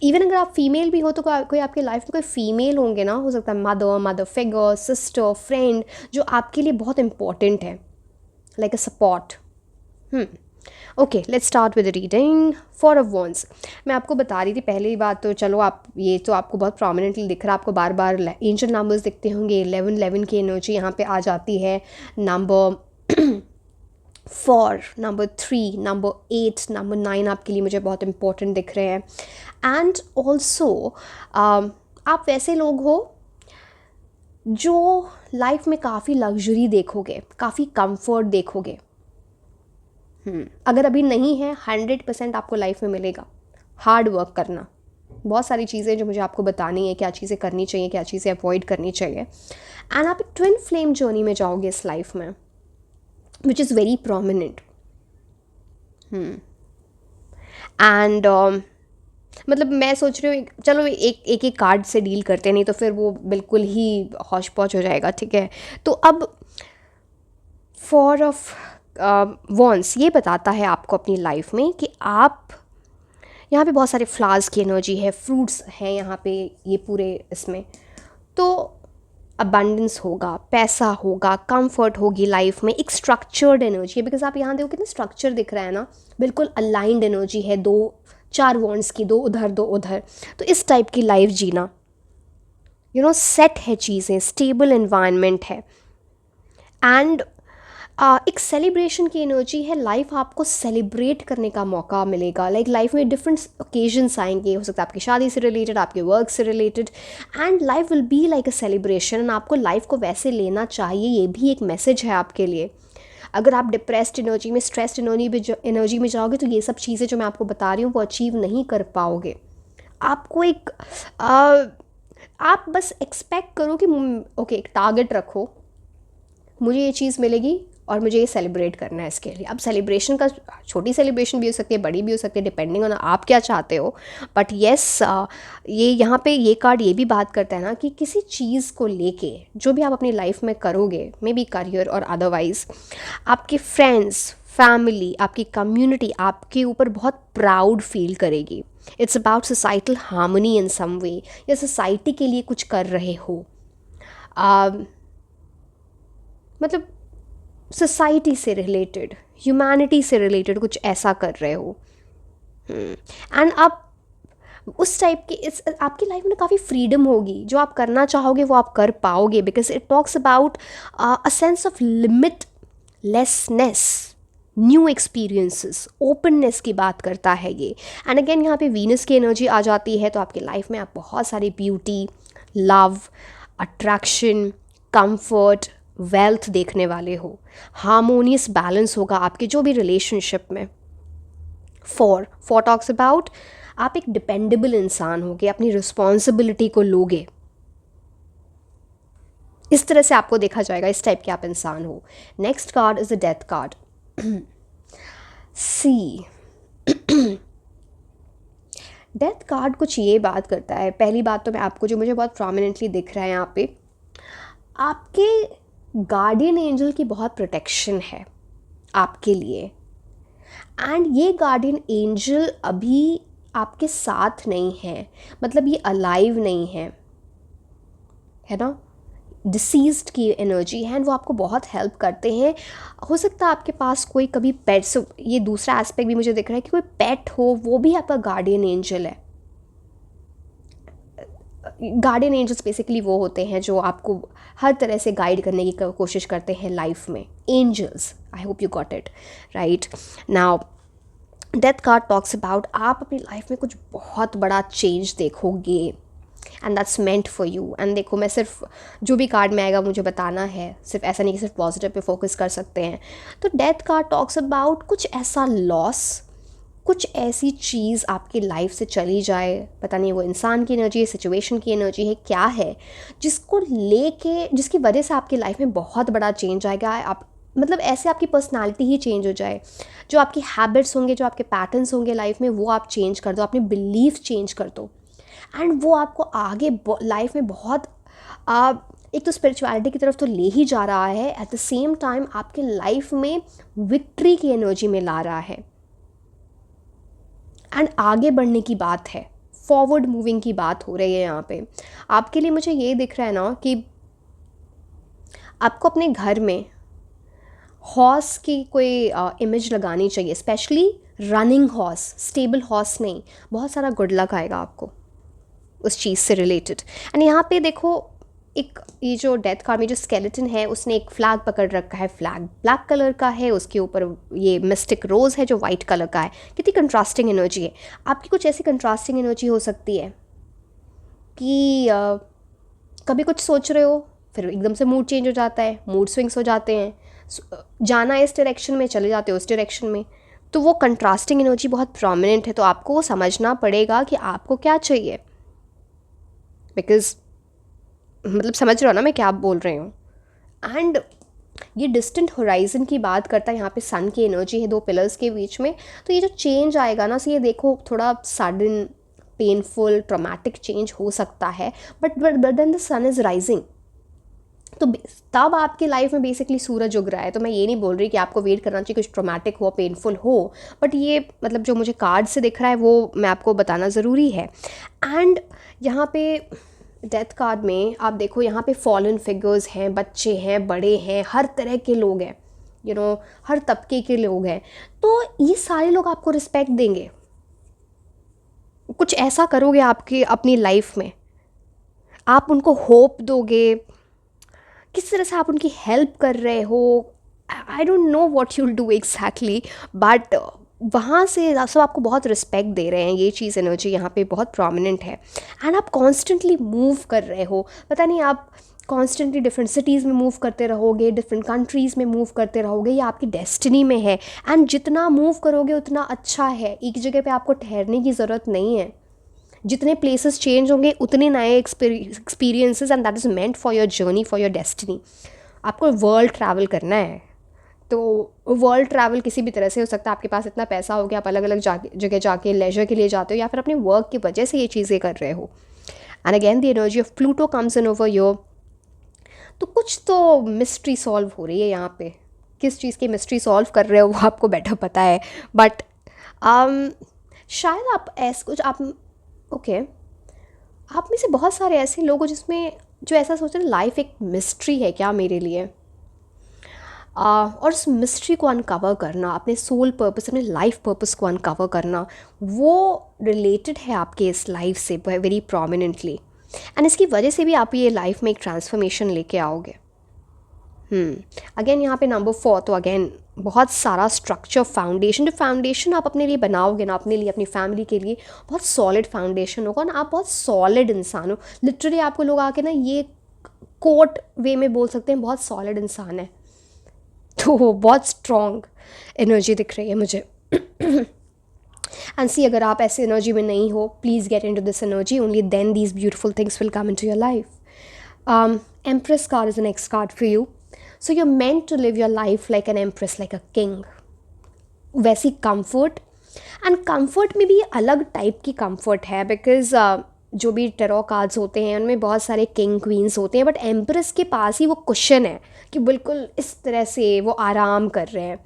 इवन अगर आप फीमेल भी हो तो कोई आपके लाइफ में कोई फीमेल होंगे ना, हो सकता है मदर फिगर, सिस्टर, फ्रेंड, जो आपके लिए बहुत इंपॉर्टेंट है, like a support. Okay, let's start with reading. 4 of Wands, मैं आपको बता रही थी पहले ही बात, तो चलो आप ये तो आपको बहुत प्रोमिनेंटली दिख रहा है, आपको बार बार एंजल नंबर्स दिखते होंगे। 11 की एनर्जी यहाँ पे आ जाती है। नंबर 4, नंबर 3, नंबर 8, नंबर 9 आपके लिए मुझे बहुत इंपॉर्टेंट दिख रहे हैं। एंड ऑल्सो आप वैसे लोग हो जो लाइफ में काफ़ी लग्जरी देखोगे, काफ़ी कंफर्ट देखोगे। अगर अभी नहीं है, 100% आपको लाइफ में मिलेगा। हार्ड वर्क करना, बहुत सारी चीज़ें जो मुझे आपको बतानी है, क्या चीज़ें करनी चाहिए, क्या चीज़ें अवॉइड करनी चाहिए, एंड आप एक ट्विन फ्लेम जर्नी में जाओगे इस लाइफ में, which is very prominent. And मतलब मैं सोच रही हूँ चलो एक एक कार्ड से डील करते, नहीं तो फिर वो बिल्कुल ही हौश पौच हो जाएगा, ठीक है। तो अब 4 of Wands ये बताता है आपको अपनी लाइफ में कि आप, यहाँ पे बहुत सारे फ्लावर्स की एनर्जी है, फ्रूट्स हैं यहाँ पे, ये पूरे इसमें तो अबंडेंस होगा, पैसा होगा, कंफर्ट होगी लाइफ में, एक स्ट्रक्चर्ड एनर्जी है। बिकॉज आप यहाँ देखो कितना स्ट्रक्चर दिख रहा है ना, बिल्कुल अलाइंड एनर्जी है, 4 वॉन्ड्स की, 2 उधर 2 उधर। तो इस टाइप की लाइफ जीना, सेट है चीज़ें, स्टेबल एनवायरनमेंट है, एंड एक सेलिब्रेशन की एनर्जी है, लाइफ आपको सेलिब्रेट करने का मौका मिलेगा। लाइक लाइफ में डिफरेंट ओकेजन्स आएंगे, हो सकता है आपकी शादी से रिलेटेड, आपके वर्क से related, and life will be like a celebration. आपको लाइफ को वैसे लेना चाहिए, ये भी एक मैसेज है आपके लिए। अगर आप डिप्रेस्ड एनर्जी में, स्ट्रेस्ड एनर्जी में जाओगे तो ये सब चीज़ें जो मैं आपको बता रही हूँ वो अचीव नहीं कर पाओगे। आपको एक आप बस एक्सपेक्ट करो कि ओके, एक टारगेट रखो, मुझे ये चीज़ मिलेगी और मुझे ये सेलिब्रेट करना है इसके लिए। अब सेलिब्रेशन का, छोटी सेलिब्रेशन भी हो सकती है, बड़ी भी हो सकती है, डिपेंडिंग ऑन आप क्या चाहते हो। बट येस, ये यहाँ पे ये कार्ड ये भी बात करता है ना कि किसी चीज़ को लेके जो भी आप अपनी लाइफ में करोगे, मे बी करियर और अदरवाइज, आपके फ्रेंड्स, फैमिली, आपकी कम्युनिटी आपके ऊपर बहुत प्राउड फील करेगी। It's about societal harmony in some way, या सोसाइटी के लिए कुछ कर रहे हो, मतलब सोसाइटी से रिलेटेड, ह्यूमैनिटी से रिलेटेड कुछ ऐसा कर रहे हो। एंड आप उस टाइप की, इस आपकी लाइफ में काफ़ी फ्रीडम होगी, जो आप करना चाहोगे वो आप कर पाओगे, because it talks about a sense of limitlessness, new experiences, openness की बात करता है ये। एंड अगेन यहाँ पे वीनस की एनर्जी आ जाती है, तो आपकी लाइफ में आप बहुत सारी beauty, love, attraction, comfort, wealth देखने वाले हो। हार्मोनियस बैलेंस होगा आपके जो भी रिलेशनशिप में। फोर टॉक्स अबाउट आप एक डिपेंडेबल इंसान होगे, अपनी रिस्पॉन्सिबिलिटी को लोगे, इस तरह से आपको देखा जाएगा, इस टाइप के आप इंसान हो। Next card is the death card. See, death card कुछ ये बात करता है, पहली बात तो मैं आपको, जो मुझे बहुत प्रोमिनेंटली दिख रहा है यहाँ पे, आपके गार्डियन एंजल की बहुत प्रोटेक्शन है आपके लिए। एंड ये गार्डियन एंजल अभी आपके साथ नहीं है, मतलब ये अलाइव नहीं है ना, डिसीज्ड की एनर्जी है, वो आपको बहुत हेल्प करते हैं। हो सकता है आपके पास कोई कभी पेट्स, ये दूसरा एस्पेक्ट भी मुझे दिख रहा है कि कोई पेट हो, वो भी आपका गार्डियन एंजल है। गार्डियन एंजल्स बेसिकली वो होते हैं जो आपको हर तरह से गाइड करने की कोशिश करते हैं लाइफ में। Angels, I hope you got it right. Now death card talks about आप अपनी लाइफ में कुछ बहुत बड़ा चेंज देखोगे, and that's meant for you. And देखो, मैं सिर्फ जो भी कार्ड में आएगा मुझे बताना है, सिर्फ ऐसा नहीं कि सिर्फ पॉजिटिव पे फोकस कर सकते हैं। तो डेथ कार्ड टॉक्स अबाउट कुछ ऐसा लॉस, कुछ ऐसी चीज़ आपकी लाइफ से चली जाए, पता नहीं वो इंसान की एनर्जी है, सिचुएशन की एनर्जी है, क्या है, जिसको लेके, जिसकी वजह से आपकी लाइफ में बहुत बड़ा चेंज आएगा। आप मतलब ऐसे आपकी पर्सनालिटी ही चेंज हो जाए, जो आपकी हैबिट्स होंगे, जो आपके पैटर्न्स होंगे लाइफ में, वो आप चेंज कर दो, अपने बिलीफ चेंज कर दो, एंड वो आपको आगे लाइफ में बहुत एक तो स्पिरिचुअलिटी की तरफ तो ले ही जा रहा है, एट द सेम टाइम आपके लाइफ में विक्ट्री की एनर्जी में ला रहा है। एंड आगे बढ़ने की बात है, फॉरवर्ड मूविंग की बात हो रही है यहाँ पे आपके लिए। मुझे ये दिख रहा है ना कि आपको अपने घर में हॉर्स की कोई इमेज लगानी चाहिए, specially running horse, stable horse नहीं, बहुत सारा गुड लक आएगा आपको उस चीज़ से रिलेटेड। एंड यहाँ पे देखो, एक ये जो डेथ कार्ड में जो स्केलेटन है, उसने एक फ्लैग पकड़ रखा है, फ्लैग ब्लैक कलर का है, उसके ऊपर ये मिस्टिक रोज़ है जो वाइट कलर का है। कितनी कंट्रास्टिंग एनर्जी है आपकी। कुछ ऐसी कंट्रास्टिंग एनर्जी हो सकती है कि कभी कुछ सोच रहे हो, फिर एकदम से मूड चेंज हो जाता है, मूड स्विंग्स हो जाते हैं, जाना इस डायरेक्शन में, चले जाते हो उस डायरेक्शन में। तो वो कंट्रास्टिंग एनर्जी बहुत प्रोमिनेंट है, तो आपको वो समझना पड़ेगा कि आपको क्या चाहिए, बिकॉज मतलब समझ रहे हो ना मैं क्या बोल रही हूँ। एंड ये डिस्टेंट होराइजन की बात करता है, यहाँ पे सन की एनर्जी है दो पिलर्स के बीच में। तो ये जो चेंज आएगा ना, सो ये देखो थोड़ा सडन, पेनफुल, ट्रॉमेटिक चेंज हो सकता है, but then the sun is rising. तो तब आपकी लाइफ में बेसिकली सूरज उग रहा है। तो मैं ये नहीं बोल रही कि आपको वेट करना चाहिए कुछ ट्रॉमेटिक हो, पेनफुल हो, बट ये मतलब जो मुझे कार्ड से दिख रहा है वो मैं आपको बताना ज़रूरी है। एंड यहाँ पे डेथ कार्ड में आप देखो, यहाँ पे फॉलन फिगर्स हैं, बच्चे हैं, बड़े हैं, हर तरह के लोग हैं, यू नो, हर तबके के लोग हैं। तो ये सारे लोग आपको रिस्पेक्ट देंगे। कुछ ऐसा करोगे आपकी अपनी लाइफ में, आप उनको होप दोगे, किस तरह से आप उनकी हेल्प कर रहे हो, आई don't know what you'll do exactly, but वहाँ से सब आपको बहुत रिस्पेक्ट दे रहे हैं, ये चीज़ एनर्जी यहाँ पे बहुत प्रोमिनेंट है। एंड आप कॉन्स्टेंटली मूव कर रहे हो, पता नहीं आप कॉन्स्टेंटली डिफरेंट सिटीज़ में मूव करते रहोगे, डिफरेंट कंट्रीज़ में मूव करते रहोगे, ये आपकी डेस्टिनी में है। एंड जितना मूव करोगे उतना अच्छा है, एक जगह पे आपको ठहरने की ज़रूरत नहीं है। जितने प्लेसेस चेंज होंगे उतने नए experiences, and that is meant for your journey, for your destiny. आपको वर्ल्ड ट्रैवल करना है, तो वर्ल्ड ट्रैवल किसी भी तरह से हो सकता है। आपके पास इतना पैसा हो कि आप अलग अलग जगह जाके लेजर के लिए जाते हो, या फिर अपने वर्क की वजह से ये चीज़ें कर रहे हो। And again the energy of Pluto comes in over your, तो कुछ तो मिस्ट्री सॉल्व हो रही है यहाँ पे। किस चीज़ की मिस्ट्री सॉल्व कर रहे हो वो आपको बेटर पता है, बट शायद आप ऐसा कुछ आप ओके आप में से बहुत सारे ऐसे लोग हो जिसमें जो ऐसा सोच रहे हैं लाइफ एक मिस्ट्री है क्या मेरे लिए, और उस मिस्ट्री को अनकवर करना, अपने सोल पर्पस, अपने लाइफ पर्पस को अनकवर करना, वो रिलेटेड है आपके इस लाइफ से वेरी प्रोमिनेंटली। एंड इसकी वजह से भी आप ये लाइफ में एक ट्रांसफॉर्मेशन लेके आओगे। अगेन यहाँ पे नंबर 4, तो अगेन बहुत सारा स्ट्रक्चर, फाउंडेशन, जो फाउंडेशन आप अपने लिए बनाओगे ना, अपने लिए, अपनी फैमिली के लिए बहुत सॉलिड फाउंडेशन होगा ना। आप बहुत सॉलिड इंसान हो, लिटरली आपको लोग आके ना ये कोट वे में बोल सकते हैं बहुत सॉलिड इंसान है, तो बहुत स्ट्रॉन्ग एनर्जी दिख रही है मुझे। एंड सी, अगर आप ऐसे एनर्जी में नहीं हो, please get into this energy, only then these beautiful things will come into your life. Empress card is the next card for you. So you are meant to live your life like an empress, like a king. वैसी comfort, and comfort में भी अलग type की comfort है, because जो भी tarot cards होते हैं उनमें बहुत सारे किंग क्वींस होते हैं, बट एम्प्रेस के पास ही वो कुशन है कि बिल्कुल इस तरह से वो आराम कर रहे हैं।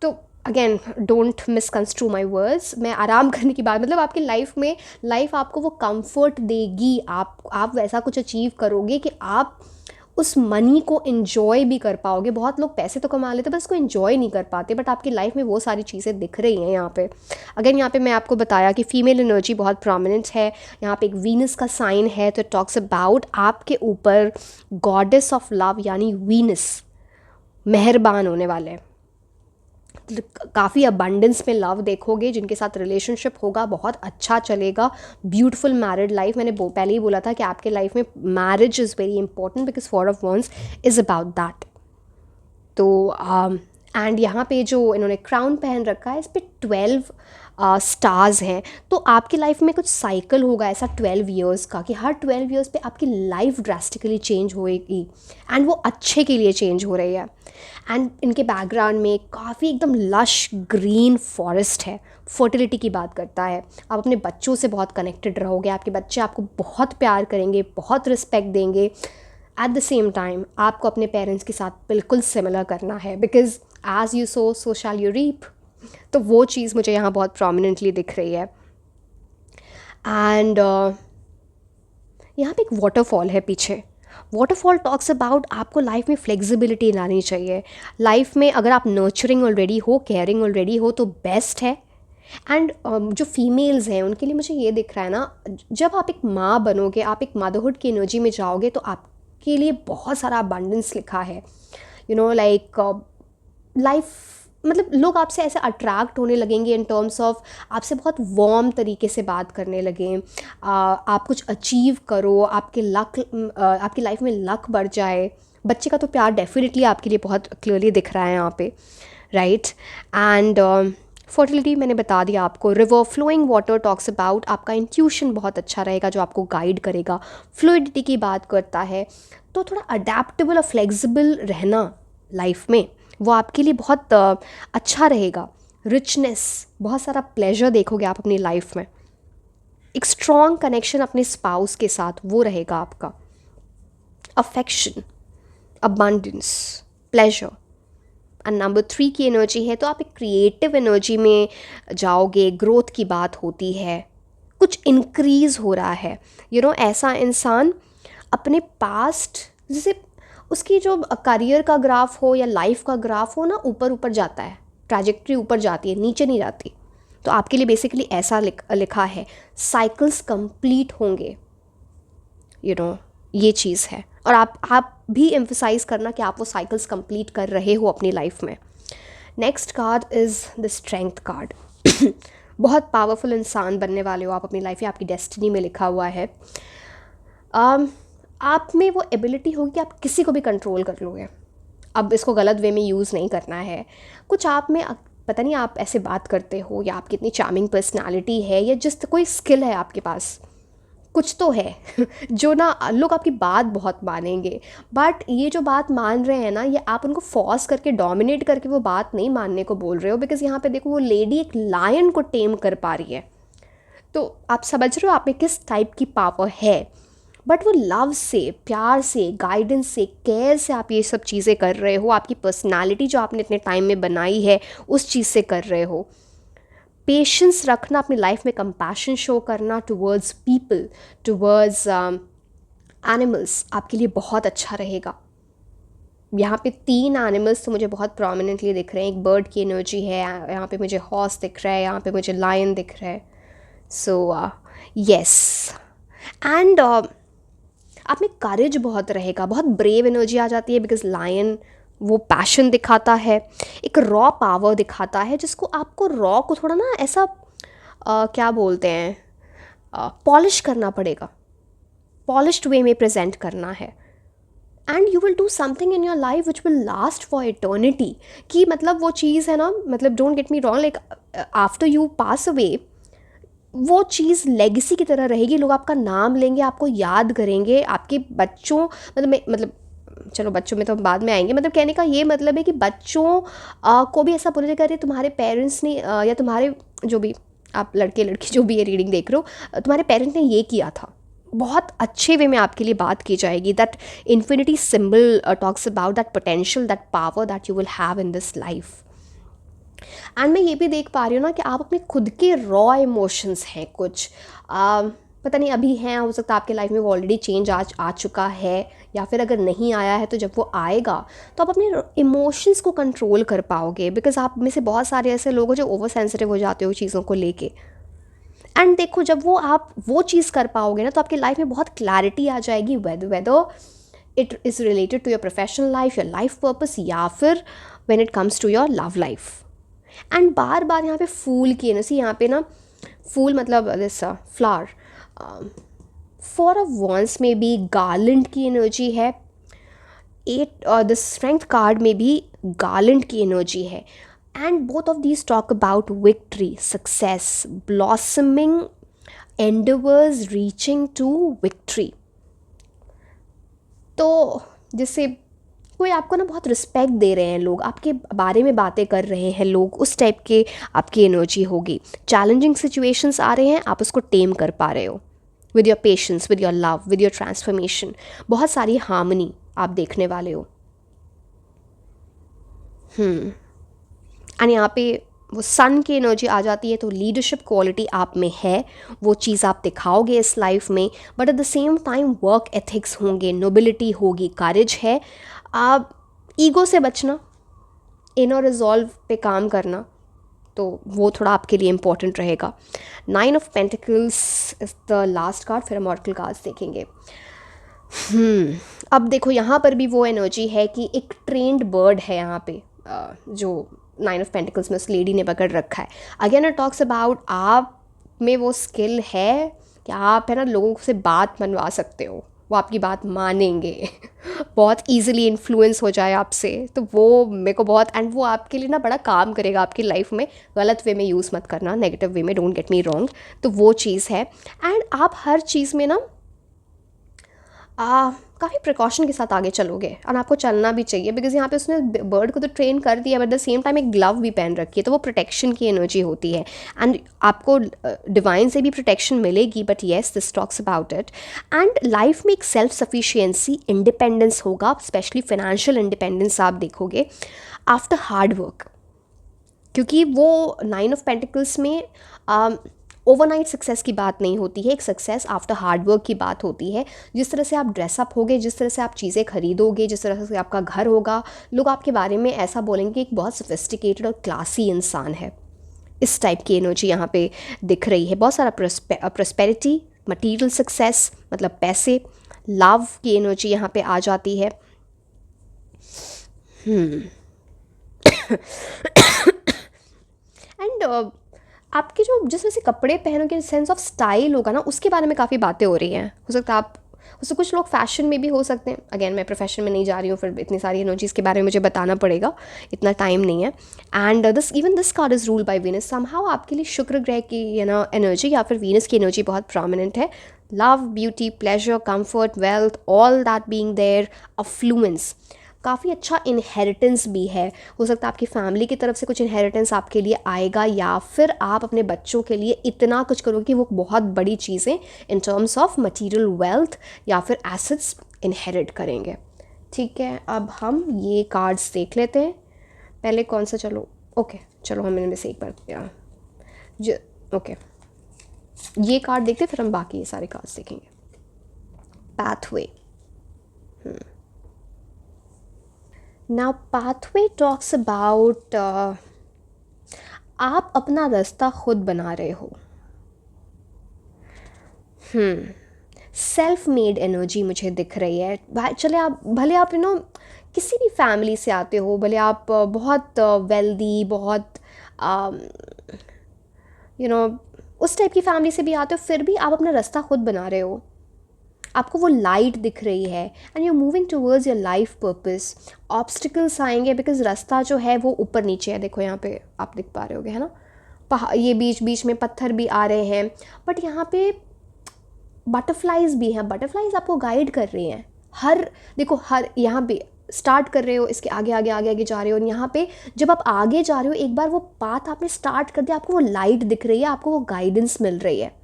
तो again don't misconstrue my words, मैं आराम करने की बात, मतलब आपकी लाइफ में लाइफ आपको वो कंफर्ट देगी, आप वैसा कुछ अचीव करोगे कि आप उस मनी को इन्जॉय भी कर पाओगे। बहुत लोग पैसे तो कमा लेते बस उसको इन्जॉय नहीं कर पाते, बट आपकी लाइफ में वो सारी चीज़ें दिख रही हैं यहाँ पे। अगेन यहाँ पे मैं आपको बताया कि फीमेल एनर्जी बहुत प्रोमिनेंट है यहाँ पे, एक वीनस का साइन है, तो टॉक्स अबाउट आपके ऊपर गॉडेस ऑफ लव यानी वीनस मेहरबान होने वाले हैं। काफ़ी अबंडेंस में लव देखोगे, जिनके साथ रिलेशनशिप होगा बहुत अच्छा चलेगा, ब्यूटीफुल मैरिड लाइफ। मैंने पहले ही बोला था कि आपके लाइफ में marriage is very important, because 4 of wands is about that. तो एंड यहाँ पे जो इन्होंने क्राउन पहन रखा है, इस पर 12 स्टार्स हैं। तो आपकी लाइफ में कुछ साइकिल होगा ऐसा 12 ईयर्स का, कि हर 12 ईयर्स पे आपकी लाइफ ड्रास्टिकली चेंज होएगी, एंड वो अच्छे के लिए चेंज हो रही है। एंड इनके बैकग्राउंड में काफ़ी एकदम लश ग्रीन फॉरेस्ट है, फर्टिलिटी की बात करता है। आप अपने बच्चों से बहुत कनेक्टेड रहोगे, आपके बच्चे आपको बहुत प्यार करेंगे, बहुत रिस्पेक्ट देंगे। एट द सेम टाइम आपको अपने पेरेंट्स के साथ बिल्कुल सिमिलर करना है, because as you sow shall you reap. तो वो चीज़ मुझे यहाँ बहुत प्रोमिनेंटली दिख रही है। एंड यहाँ पे एक वाटरफॉल है पीछे। वाटरफॉल टॉक्स अबाउट आपको लाइफ में फ्लेक्सिबिलिटी लानी चाहिए। लाइफ में अगर आप नर्चरिंग ऑलरेडी हो, केयरिंग ऑलरेडी हो, तो बेस्ट है। एंड जो फीमेल्स हैं उनके लिए मुझे ये दिख रहा है ना, जब आप एक माँ बनोगे, आप एक मदरहुड की एनर्जी में जाओगे, तो आपके लिए बहुत सारा अबंडेंस लिखा है। यू नो लाइक लाइफ, मतलब लोग आपसे ऐसे अट्रैक्ट होने लगेंगे इन टर्म्स ऑफ आपसे बहुत वार्म तरीके से बात करने लगें। आप कुछ अचीव करो, आपकी लाइफ में लक बढ़ जाए। बच्चे का तो प्यार डेफिनेटली आपके लिए बहुत क्लियरली दिख रहा है यहाँ पे, राइट। एंड फर्टिलिटी मैंने बता दिया आपको। River flowing water talks about आपका इंट्यूशन बहुत अच्छा रहेगा, जो आपको गाइड करेगा। फ्लूइडिटी की बात करता है, तो थोड़ा अडेप्टेबल और फ्लेक्सिबल रहना लाइफ में, वो आपके लिए बहुत अच्छा रहेगा। रिचनेस, बहुत सारा प्लेजर देखोगे आप अपनी लाइफ में। एक स्ट्रॉन्ग कनेक्शन अपने स्पाउस के साथ, वो रहेगा आपका। Affection, abundance, pleasure. And number 3 की एनर्जी है, तो आप एक क्रिएटिव एनर्जी में जाओगे। ग्रोथ की बात होती है, कुछ इंक्रीज़ हो रहा है। ऐसा इंसान अपने पास्ट, जैसे उसकी जो करियर का ग्राफ हो या लाइफ का ग्राफ हो ना, ऊपर ऊपर जाता है, ट्रैजेक्टरी ऊपर जाती है, नीचे नहीं जाती। तो आपके लिए बेसिकली ऐसा लिखा है, साइकिल्स कंप्लीट होंगे। ये चीज़ है। और आप भी एम्फसाइज करना कि आप वो साइकिल्स कंप्लीट कर रहे हो अपनी लाइफ में। Next card is the strength card. बहुत पावरफुल इंसान बनने वाले हो आप अपनी लाइफ में, आपकी डेस्टिनी में लिखा हुआ है। आप में वो एबिलिटी होगी कि आप किसी को भी कंट्रोल कर लोगे। अब इसको गलत वे में यूज़ नहीं करना है। कुछ आप में पता नहीं आप ऐसे बात करते हो, या आपकी इतनी चार्मिंग पर्सनालिटी है, या जिस कोई स्किल है आपके पास, कुछ तो है जो ना लोग आपकी बात बहुत मानेंगे। बट ये जो बात मान रहे हैं ना, ये आप उनको फोर्स करके, डोमिनेट करके वो बात नहीं मानने को बोल रहे हो। बिकॉज यहाँ पे देखो, वो लेडी एक लायन को टेम कर पा रही है। तो आप समझ रहे हो आप में किस टाइप की पावर है। बट वो लव से, प्यार से, गाइडेंस से, केयर से आप ये सब चीज़ें कर रहे हो। आपकी पर्सनालिटी जो आपने इतने टाइम में बनाई है उस चीज़ से कर रहे हो। पेशेंस रखना अपनी लाइफ में, कंपैशन शो करना टुवर्ड्स पीपल, टुवर्ड्स एनिमल्स आपके लिए बहुत अच्छा रहेगा। यहाँ पे 3 एनिमल्स तो मुझे बहुत प्रोमिनेंटली दिख रहे हैं। एक बर्ड की एनर्जी है, यहाँ पे मुझे हॉर्स दिख रहा है, यहाँ पे मुझे लायन दिख रहा है। सो यस, एंड आप में करेज बहुत रहेगा, बहुत ब्रेव एनर्जी आ जाती है। बिकॉज लायन वो पैशन दिखाता है, एक रॉ पावर दिखाता है, जिसको आपको रॉ को थोड़ा ना ऐसा क्या बोलते हैं, पॉलिश करना पड़ेगा, पॉलिश्ड वे में प्रेजेंट करना है। And you will do something in your life which will last for eternity. कि मतलब वो चीज़ है ना, मतलब don't get me wrong, like after you pass away वो चीज़ लेगेसी की तरह रहेगी। लोग आपका नाम लेंगे, आपको याद करेंगे, आपके बच्चों, मतलब चलो बच्चों में तो हम बाद में आएंगे। मतलब कहने का ये मतलब है कि बच्चों को भी ऐसा बोलेगा, अरे तुम्हारे पेरेंट्स ने या तुम्हारे जो भी आप लड़के लड़की जो भी ये रीडिंग देख रहे हो, तुम्हारे पेरेंट्स ने ये किया था। बहुत अच्छे वे में आपके लिए बात की जाएगी। That infinity symbol talks about that potential, that power that you will have in this life. And मैं ये भी देख पा रही हूँ ना कि आप अपने खुद के रॉ इमोशंस हैं कुछ, पता नहीं अभी हैं, हो सकता है आपके लाइफ में वो ऑलरेडी चेंज आ चुका है, या फिर अगर नहीं आया है तो जब वो आएगा तो आप अपने इमोशंस को कंट्रोल कर पाओगे। बिकॉज आप में से बहुत सारे ऐसे लोग हो जो ओवर सेंसिटिव हो जाते हो चीज़ों को लेके। एंड देखो, जब आप वो चीज़ कर पाओगे ना, तो आपकी लाइफ में बहुत क्लैरिटी आ जाएगी, whether it is related to your professional life, your life purpose, या फिर when it comes to your love life. And बार बार यहाँ पे फूल की एनर्जी, यहाँ पे ना फूल मतलब दिस फ्लावर, फॉर अ वॉन्स में भी गार्लैंड की एनर्जी है। द स्ट्रेंथ कार्ड में भी गार्लैंड की एनर्जी है। And both of these talk about victory, success, blossoming, endeavours reaching to victory. तो जिससे कोई आपको ना बहुत रिस्पेक्ट दे रहे हैं लोग, आपके बारे में बातें कर रहे हैं लोग, उस टाइप के आपकी एनर्जी होगी। चैलेंजिंग सिचुएशंस आ रहे हैं, आप उसको टेम कर पा रहे हो with your patience, with your love, with your transformation. बहुत सारी हार्मनी आप देखने वाले हो। एंड यहाँ पे वो सन की एनर्जी आ जाती है, तो लीडरशिप क्वालिटी आप में है, वो चीज़ आप दिखाओगे इस लाइफ में। But at the same time work ethics होंगे, नोबिलिटी होगी, करेज है। आप ईगो से बचना, इनर रिजॉल्व पे काम करना, तो वो थोड़ा आपके लिए इम्पोर्टेंट रहेगा। 9 of pentacles is the last card, फिर हम ऑरेकल कार्ड्स देखेंगे। अब देखो, यहाँ पर भी वो एनर्जी है कि एक ट्रेंड बर्ड है यहाँ पे, जो 9 ऑफ पेंटिकल्स में उस लेडी ने पकड़ रखा है। अगेन इट टॉक्स अबाउट आप में वो स्किल है कि आप है ना लोगों से बात मनवा सकते हो, वो आपकी बात मानेंगे बहुत ईजिली इन्फ्लुएंस हो जाए आपसे। तो वो मेरे को बहुत, एंड वो आपके लिए ना बड़ा काम करेगा आपकी लाइफ में। गलत वे में यूज़ मत करना, नेगेटिव वे में, डोंट गेट मी रॉन्ग। तो वो चीज़ है। एंड आप हर चीज़ में ना काफ़ी प्रिकॉशन के साथ आगे चलोगे, और आपको चलना भी चाहिए। बिकॉज यहाँ पे उसने बर्ड को तो ट्रेन कर दिया, बट द सेम टाइम एक ग्लव भी पहन रखी है, तो वो प्रोटेक्शन की एनर्जी होती है। एंड आपको डिवाइन से भी प्रोटेक्शन मिलेगी। But yes, this talks about it. And life में एक सेल्फ सफिशिएंसी, इंडिपेंडेंस होगा, स्पेशली फाइनेंशियल इंडिपेंडेंस आप देखोगे आफ्टर हार्ड वर्क। क्योंकि वो 9 ऑफ पेंटिकल्स में ओवरनाइट सक्सेस की बात नहीं होती है, एक सक्सेस आफ्टर हार्ड वर्क की बात होती है। जिस तरह से आप ड्रेसअप होगे, जिस तरह से आप चीज़ें खरीदोगे, जिस तरह से आपका घर होगा, लोग आपके बारे में ऐसा बोलेंगे कि एक बहुत सोफिस्टिकेटेड और क्लासी इंसान है। इस टाइप की एनर्जी यहाँ पे दिख रही है। बहुत सारा प्रॉस्पेरिटी, मटीरियल सक्सेस मतलब पैसे, लव की एनर्जी यहाँ पे आ जाती है। एंड आपके जो जिस वजह से कपड़े पहनोगे, सेंस ऑफ स्टाइल होगा ना, उसके बारे में काफ़ी बातें हो रही हैं। हो सकता है आप उससे कुछ लोग फैशन में भी हो सकते हैं। अगेन मैं प्रोफेशन में नहीं जा रही हूँ, फिर इतनी सारी एनर्जीज़ के बारे में मुझे बताना पड़ेगा, इतना टाइम नहीं है। And this even this card is rule by Venus. Somehow आपके लिए शुक्र ग्रह की एनर्जी या फिर वीनस की एनर्जी बहुत प्रोमिनेंट है। Love, beauty, pleasure, comfort, wealth, all that being there, affluence, काफ़ी अच्छा इनहेरिटेंस भी है। हो सकता है आपकी फैमिली की तरफ से कुछ इनहेरिटेंस आपके लिए आएगा, या फिर आप अपने बच्चों के लिए इतना कुछ करोगे कि वो बहुत बड़ी चीज़ें इन टर्म्स ऑफ मटीरियल वेल्थ या फिर एसेट्स इनहेरिट करेंगे। ठीक है, अब हम ये कार्ड्स देख लेते हैं। पहले कौन सा, चलो ओके, चलो हम इनमें से एक बार ओके, ये कार्ड देखते हैं, फिर हम बाकी ये सारे कार्ड्स देखेंगे। Pathway. Now pathway talks about आप अपना रास्ता खुद बना रहे हो। सेल्फ मेड एनर्जी मुझे दिख रही है। चले आप, भले आप किसी भी फैमिली से आते हो, भले आप बहुत वेल्दी, बहुत उस टाइप की फैमिली से भी आते हो, फिर भी आप अपना रास्ता खुद बना रहे हो। आपको वो लाइट दिख रही है and you moving towards your life purpose. Obstacles आएंगे बिकॉज रास्ता जो है वो ऊपर नीचे है। देखो यहाँ पे आप देख पा रहे होगे, है ना, ये बीच बीच में पत्थर भी आ रहे हैं, बट यहाँ पे बटरफ्लाइज भी हैं। बटरफ्लाइज आपको गाइड कर रही हैं। देखो हर यहाँ पे स्टार्ट कर रहे हो, इसके आगे आगे आगे आगे जा रहे हो, और यहाँ पे जब आप आगे जा रहे हो, एक बार वो पाथ आपने स्टार्ट कर दिया, आपको वो लाइट दिख रही है, आपको वो गाइडेंस मिल रही है।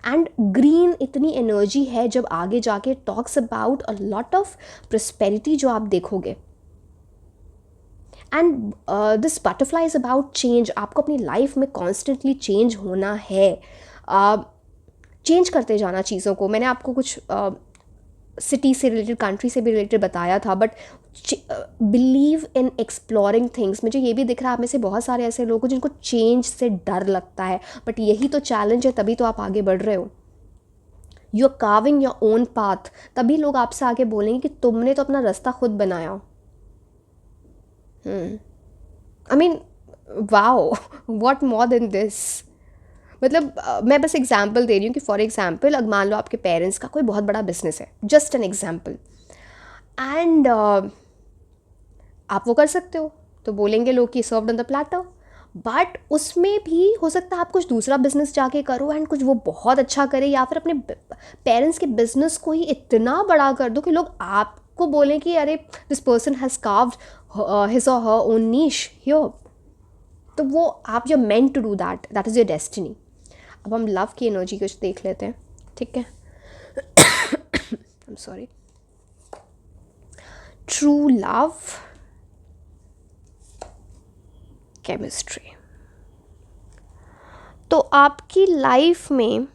एंड ग्रीन इतनी एनर्जी है जब आगे जाके talks about a lot of prosperity जो आप देखोगे। And this butterfly is about change. आपको अपनी लाइफ में कॉन्स्टेंटली चेंज होना है, चेंज करते जाना चीज़ों को। मैंने आपको कुछ सिटी से रिलेटेड, कंट्री से भी रिलेटेड बताया था, but believe in exploring things. मुझे ये भी दिख रहा है आप में से बहुत सारे ऐसे लोग हैं जिनको चेंज से डर लगता है, बट यही तो चैलेंज है, तभी तो आप आगे बढ़ रहे हो। You are carving your own path, तभी लोग आपसे आगे बोलेंगे कि तुमने तो अपना रास्ता खुद बनाया। I mean wow, what more than this. मतलब मैं बस एग्जांपल दे रही हूँ कि फॉर एग्जांपल अगर मान लो आपके पेरेंट्स का कोई बहुत बड़ा बिजनेस है, जस्ट एन एग्जांपल, एंड आप वो कर सकते हो, तो बोलेंगे लोग कि served on the platter. But उसमें भी हो सकता है आप कुछ दूसरा बिजनेस जाके करो एंड कुछ वो बहुत अच्छा करे, या फिर अपने पेरेंट्स के बिजनेस को ही इतना बड़ा कर दो कि लोग आपको बोलें कि अरे this person has carved his or her own niche here. तो वो आप जो meant to do that is your destiny. अब हम लव की एनर्जी कुछ देख लेते हैं, ठीक है। I am sorry. True love, chemistry. तो आपकी लाइफ में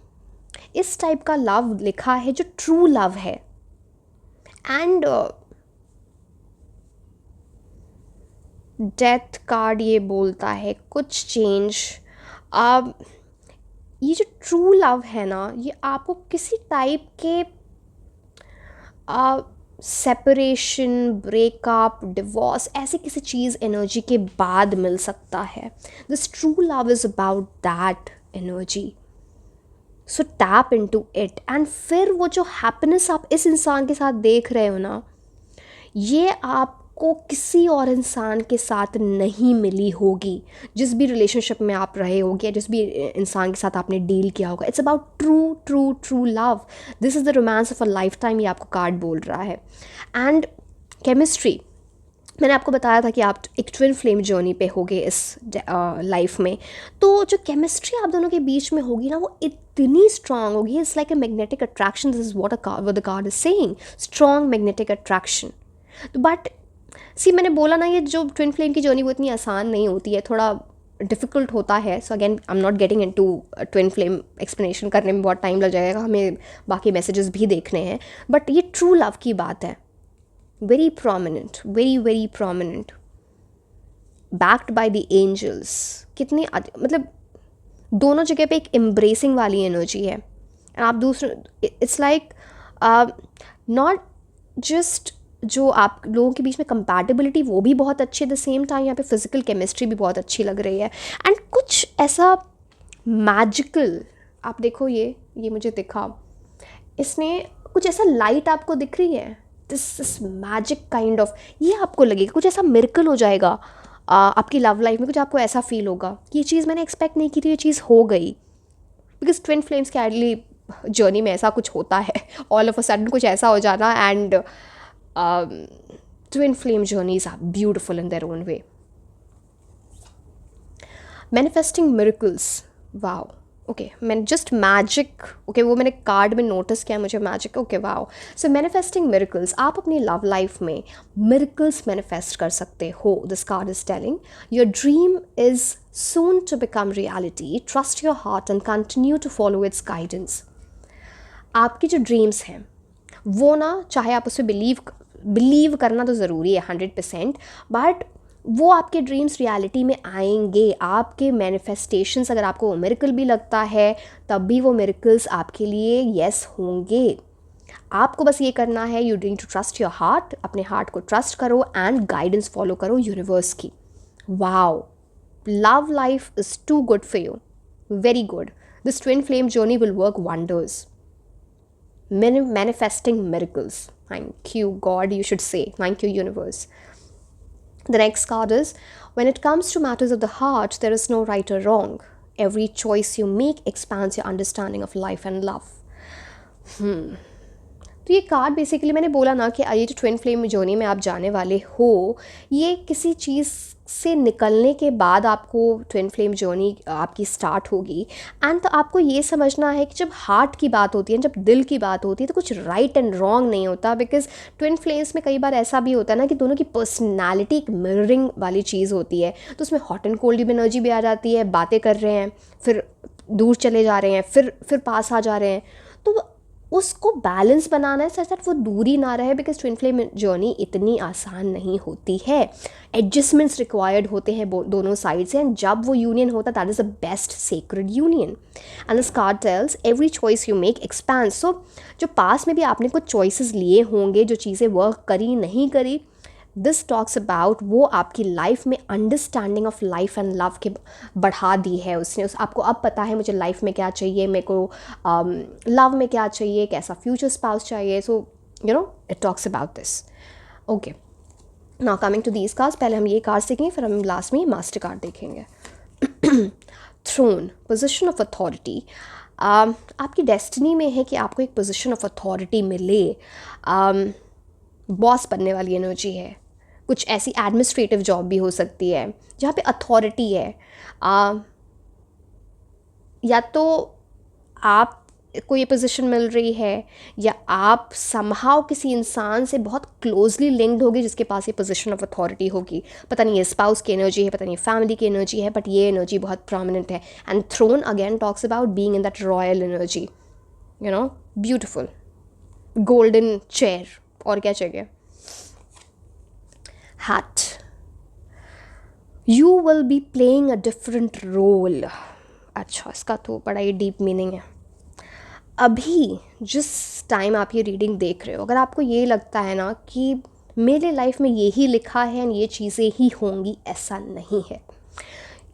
इस टाइप का लव लिखा है जो ट्रू लव है। एंड डेथ कार्ड ये बोलता है कुछ चेंज। ये जो ट्रू लव है ना, ये आपको किसी टाइप के सेपरेशन, ब्रेकअप, डिवोर्स, ऐसी किसी चीज़ एनर्जी के बाद मिल सकता है। This true love is about that energy, so tap into it. And फिर वो जो हैप्पीनेस आप इस इंसान के साथ देख रहे हो ना, ये आपको किसी और इंसान के साथ नहीं मिली होगी। जिस भी रिलेशनशिप में आप रहे होगे, जिस भी इंसान के साथ आपने डील किया होगा, it's about true true true love. This is the romance of a life time, ये आपको कार्ड बोल रहा है। एंड केमिस्ट्री, मैंने आपको बताया था कि आप एक ट्विन फ्लेम जर्नी पे होगे इस लाइफ में। तो जो केमिस्ट्री आप दोनों के बीच में होगी ना, वो इतनी स्ट्रांग होगी। It's like a magnetic attraction. This is what the card is saying, strong magnetic attraction. तो बट सी, मैंने बोला ना, ये जो ट्विन फ्लेम की जर्नी वो इतनी आसान नहीं होती है, थोड़ा डिफ़िकल्ट होता है। So again I am not getting into twin flame explanation करने में बहुत टाइम लग जाएगा, हमें बाकी मैसेजेस भी देखने हैं। बट ये ट्रू लव की बात है, very prominent, very very prominent, backed by the angels. कितनी मतलब दोनों जगह पे एक एम्ब्रेसिंग वाली एनर्जी है। आप दूसरे, इट्स लाइक नॉट जस्ट जो आप लोगों के बीच में कंपैटिबिलिटी वो भी बहुत अच्छी है, द सेम टाइम यहाँ पे फिजिकल केमिस्ट्री भी बहुत अच्छी लग रही है। एंड कुछ ऐसा मैजिकल, आप देखो ये मुझे दिखा, इसने कुछ ऐसा लाइट आपको दिख रही है, दिस मैजिक काइंड ऑफ, ये आपको लगेगा कुछ ऐसा मिरेकल हो जाएगा आपकी लव लाइफ में, कुछ आपको ऐसा फील होगा कि ये चीज़ मैंने एक्सपेक्ट नहीं की थी, ये चीज़ हो गई। बिकॉज ट्विन फ्लेम्स के आइडली जर्नी में ऐसा कुछ होता है, ऑल ऑफ अ सडन कुछ ऐसा हो जाना, and twin flame journeys are beautiful in their own way. Manifesting miracles, wow, okay, मैंने जस्ट मैजिक, ओके वो मैंने कार्ड में नोटिस किया, मुझे magic, okay wow. So manifesting miracles, आप अपनी लव लाइफ में मिरेकल्स मैनिफेस्ट कर सकते हो। This card is telling your dream is soon to become reality, trust your heart and continue to follow its guidance. आपकी जो ड्रीम्स हैं वो ना, चाहे आप उस पर बिलीव करना तो ज़रूरी है 100%, बट वो आपके ड्रीम्स रियलिटी में आएंगे। आपके मैनिफेस्टेशंस, अगर आपको वो मिरेकल भी लगता है तब भी वो मिरेकल्स आपके लिए येस होंगे। आपको बस ये करना है, you need to trust your heart, अपने हार्ट को ट्रस्ट करो एंड गाइडेंस फॉलो करो यूनिवर्स की। Wow, love life is too good for you, very good. This twin flame journey will work wonders. Manifesting miracles. Thank you, God, you should say. Thank you, universe. The next card is, when it comes to matters of the heart, there is no right or wrong. Every choice you make expands your understanding of life and love. तो ये card basically, मैंने बोला ना कि ये जो twin flame journey में आप जाने वाले हो, ये किसी चीज़ से निकलने के बाद आपको ट्विन फ्लेम जर्नी आपकी स्टार्ट होगी। एंड तो आपको ये समझना है कि जब हार्ट की बात होती है, जब दिल की बात होती है, तो कुछ राइट एंड रॉन्ग नहीं होता। बिकॉज ट्विन फ्लेम्स में कई बार ऐसा भी होता है ना कि दोनों की पर्सनैलिटी एक मिररिंग वाली चीज़ होती है, तो उसमें हॉट एंड कोल्ड एनर्जी भी आ जाती है। बातें कर रहे हैं, फिर दूर चले जा रहे हैं, फिर पास आ जा रहे हैं, तो उसको बैलेंस बनाना है, सच वो दूरी ना रहे। बिकॉज ट्विन फ्लेम जर्नी इतनी आसान नहीं होती है, एडजस्टमेंट्स रिक्वायर्ड होते हैं दोनों साइड से। एंड जब वो यूनियन होता है, that is the best sacred union. And this card tells every choice you make expand. So जो पास में भी आपने कुछ चॉइसेस लिए होंगे, जो चीज़ें वर्क करी नहीं करी, दिस टॉक्स अबाउट वो आपकी लाइफ में understanding of life and love के बढ़ा दी है उसने। आपको अब पता है मुझे लाइफ में क्या चाहिए, मेरे को लव में क्या चाहिए, कैसा फ्यूचर स्पाउस चाहिए। So you know it talks about this. Okay, now coming to these cards, पहले हम ये कार्ड्स देखेंगे, फिर हम लास्ट में मास्टर कार्ड देखेंगे। Throne, position of authority. आपकी डेस्टिनी में है कि आपको एक पोजिशन ऑफ अथॉरिटी मिले। बॉस बनने वाली एनर्जी है, कुछ ऐसी एडमिनिस्ट्रेटिव जॉब भी हो सकती है जहाँ पे अथॉरिटी है। या तो आपको ये पोजीशन मिल रही है, या आप समहाउ किसी इंसान से बहुत क्लोजली लिंक्ड होगी जिसके पास ये पोजीशन ऑफ अथॉरिटी होगी। पता नहीं ये स्पाउस की एनर्जी है, पता नहीं फैमिली की एनर्जी है, बट ये एनर्जी बहुत प्रोमिनेंट है। And throne again talks about being in that royal energy, you know, beautiful golden chair, और क्या चाहिए। Hat, you will be playing a different role. अच्छा, इसका तो बड़ा ही डीप मीनिंग है। अभी जिस टाइम आप ये रीडिंग देख रहे हो, अगर आपको ये लगता है ना कि मेरे लाइफ में यही लिखा है एंड ये चीज़ें ही होंगी, ऐसा नहीं है।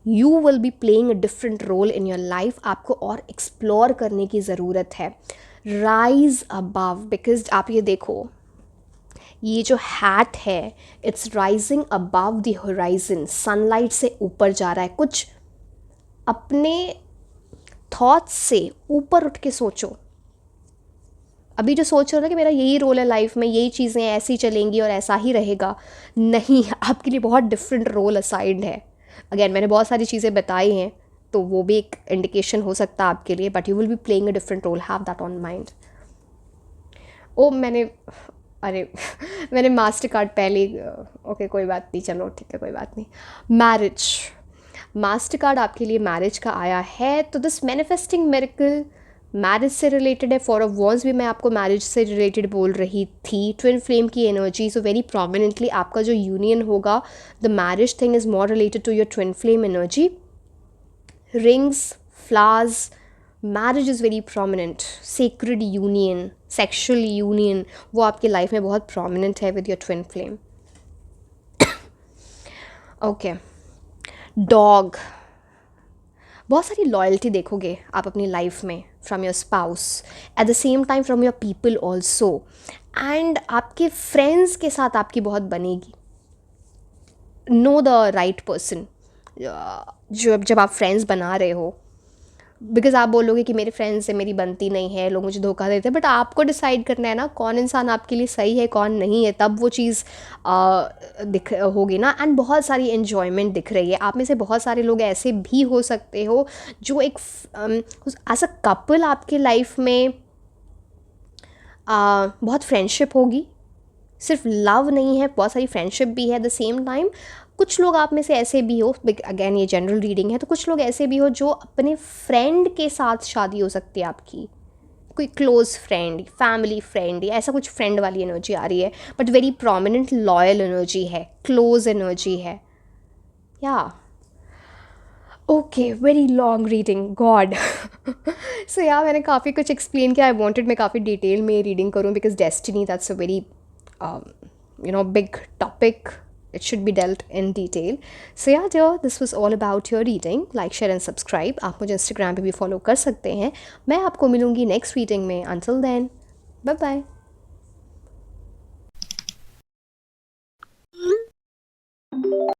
You will be playing a different role in your life. आपको और एक्सप्लोर करने की ज़रूरत है। राइज अबव, बिकॉज आप ये देखो, ये जो हैट है, it's rising above the horizon, sunlight से ऊपर जा रहा है। कुछ अपने थॉट्स से ऊपर उठ के सोचो। अभी जो सोच रहे हो ना कि मेरा यही रोल है लाइफ में, यही चीज़ें ऐसी चलेंगी और ऐसा ही रहेगा, नहीं, आपके लिए बहुत डिफरेंट रोल असाइड है। अगेन मैंने बहुत सारी चीज़ें बताई हैं, तो वो भी एक इंडिकेशन हो सकता है आपके लिए, but you will be playing a different role, have that on mind. ओ मैंने मास्टर कार्ड पहले, ओके कोई बात नहीं, चलो ठीक है, कोई बात नहीं। मैरिज, मास्टर कार्ड आपके लिए मैरिज का आया है। तो दिस मैनिफेस्टिंग मिरेकल मैरिज से रिलेटेड है। फॉर ऑफ वॉन्स भी मैं आपको मैरिज से रिलेटेड बोल रही थी। ट्विन फ्लेम की एनर्जी, सो वेरी प्रोमिनेंटली आपका जो यूनियन होगा, the marriage thing is more related to your twin flame energy. Rings, flowers, marriage is very prominent, sacred union, sexual union, वो आपकी लाइफ में बहुत प्रोमिनेंट है with your twin flame. Okay. Dog, बहुत सारी लॉयल्टी देखोगे आप अपनी लाइफ में from your spouse, eight the same time from your people also. And आपके फ्रेंड्स के साथ आपकी बहुत बनेगी. Know the right person. जब आप फ्रेंड्स बना रहे हो, बिकॉज आप बोलोगे कि मेरे फ्रेंड्स से मेरी बनती नहीं है, लोग मुझे धोखा देते हैं, बट आपको डिसाइड करना है ना कौन इंसान आपके लिए सही है कौन नहीं है, तब वो चीज़ दिख होगी ना. एंड बहुत सारी एन्जॉयमेंट दिख रही है आप में से. बहुत सारे लोग ऐसे भी हो सकते हो जो एक एज अ कपल आपके लाइफ में बहुत फ्रेंडशिप होगी. सिर्फ लव नहीं है, बहुत सारी फ्रेंडशिप भी है एट द सेम टाइम. कुछ लोग आप में से ऐसे भी हो, अगेन ये जनरल रीडिंग है, तो कुछ लोग ऐसे भी हो जो अपने फ्रेंड के साथ शादी हो सकती है आपकी. कोई क्लोज फ्रेंड, फैमिली फ्रेंड, या ऐसा कुछ फ्रेंड वाली एनर्जी आ रही है, but very prominent loyal energy है, क्लोज एनर्जी है. Yeah okay, very long reading, God. So yeah मैंने काफ़ी कुछ एक्सप्लेन किया. आई वॉन्टेड मैं काफ़ी डिटेल में रीडिंग करूँ because destiny that's a very big topic. It should be dealt in detail. So yeah dear, this was all about your reading. Like, share and subscribe. आप मुझे Instagram पे भी follow कर सकते हैं. मैं आपको मिलूँगी next reading में. Until then, bye bye.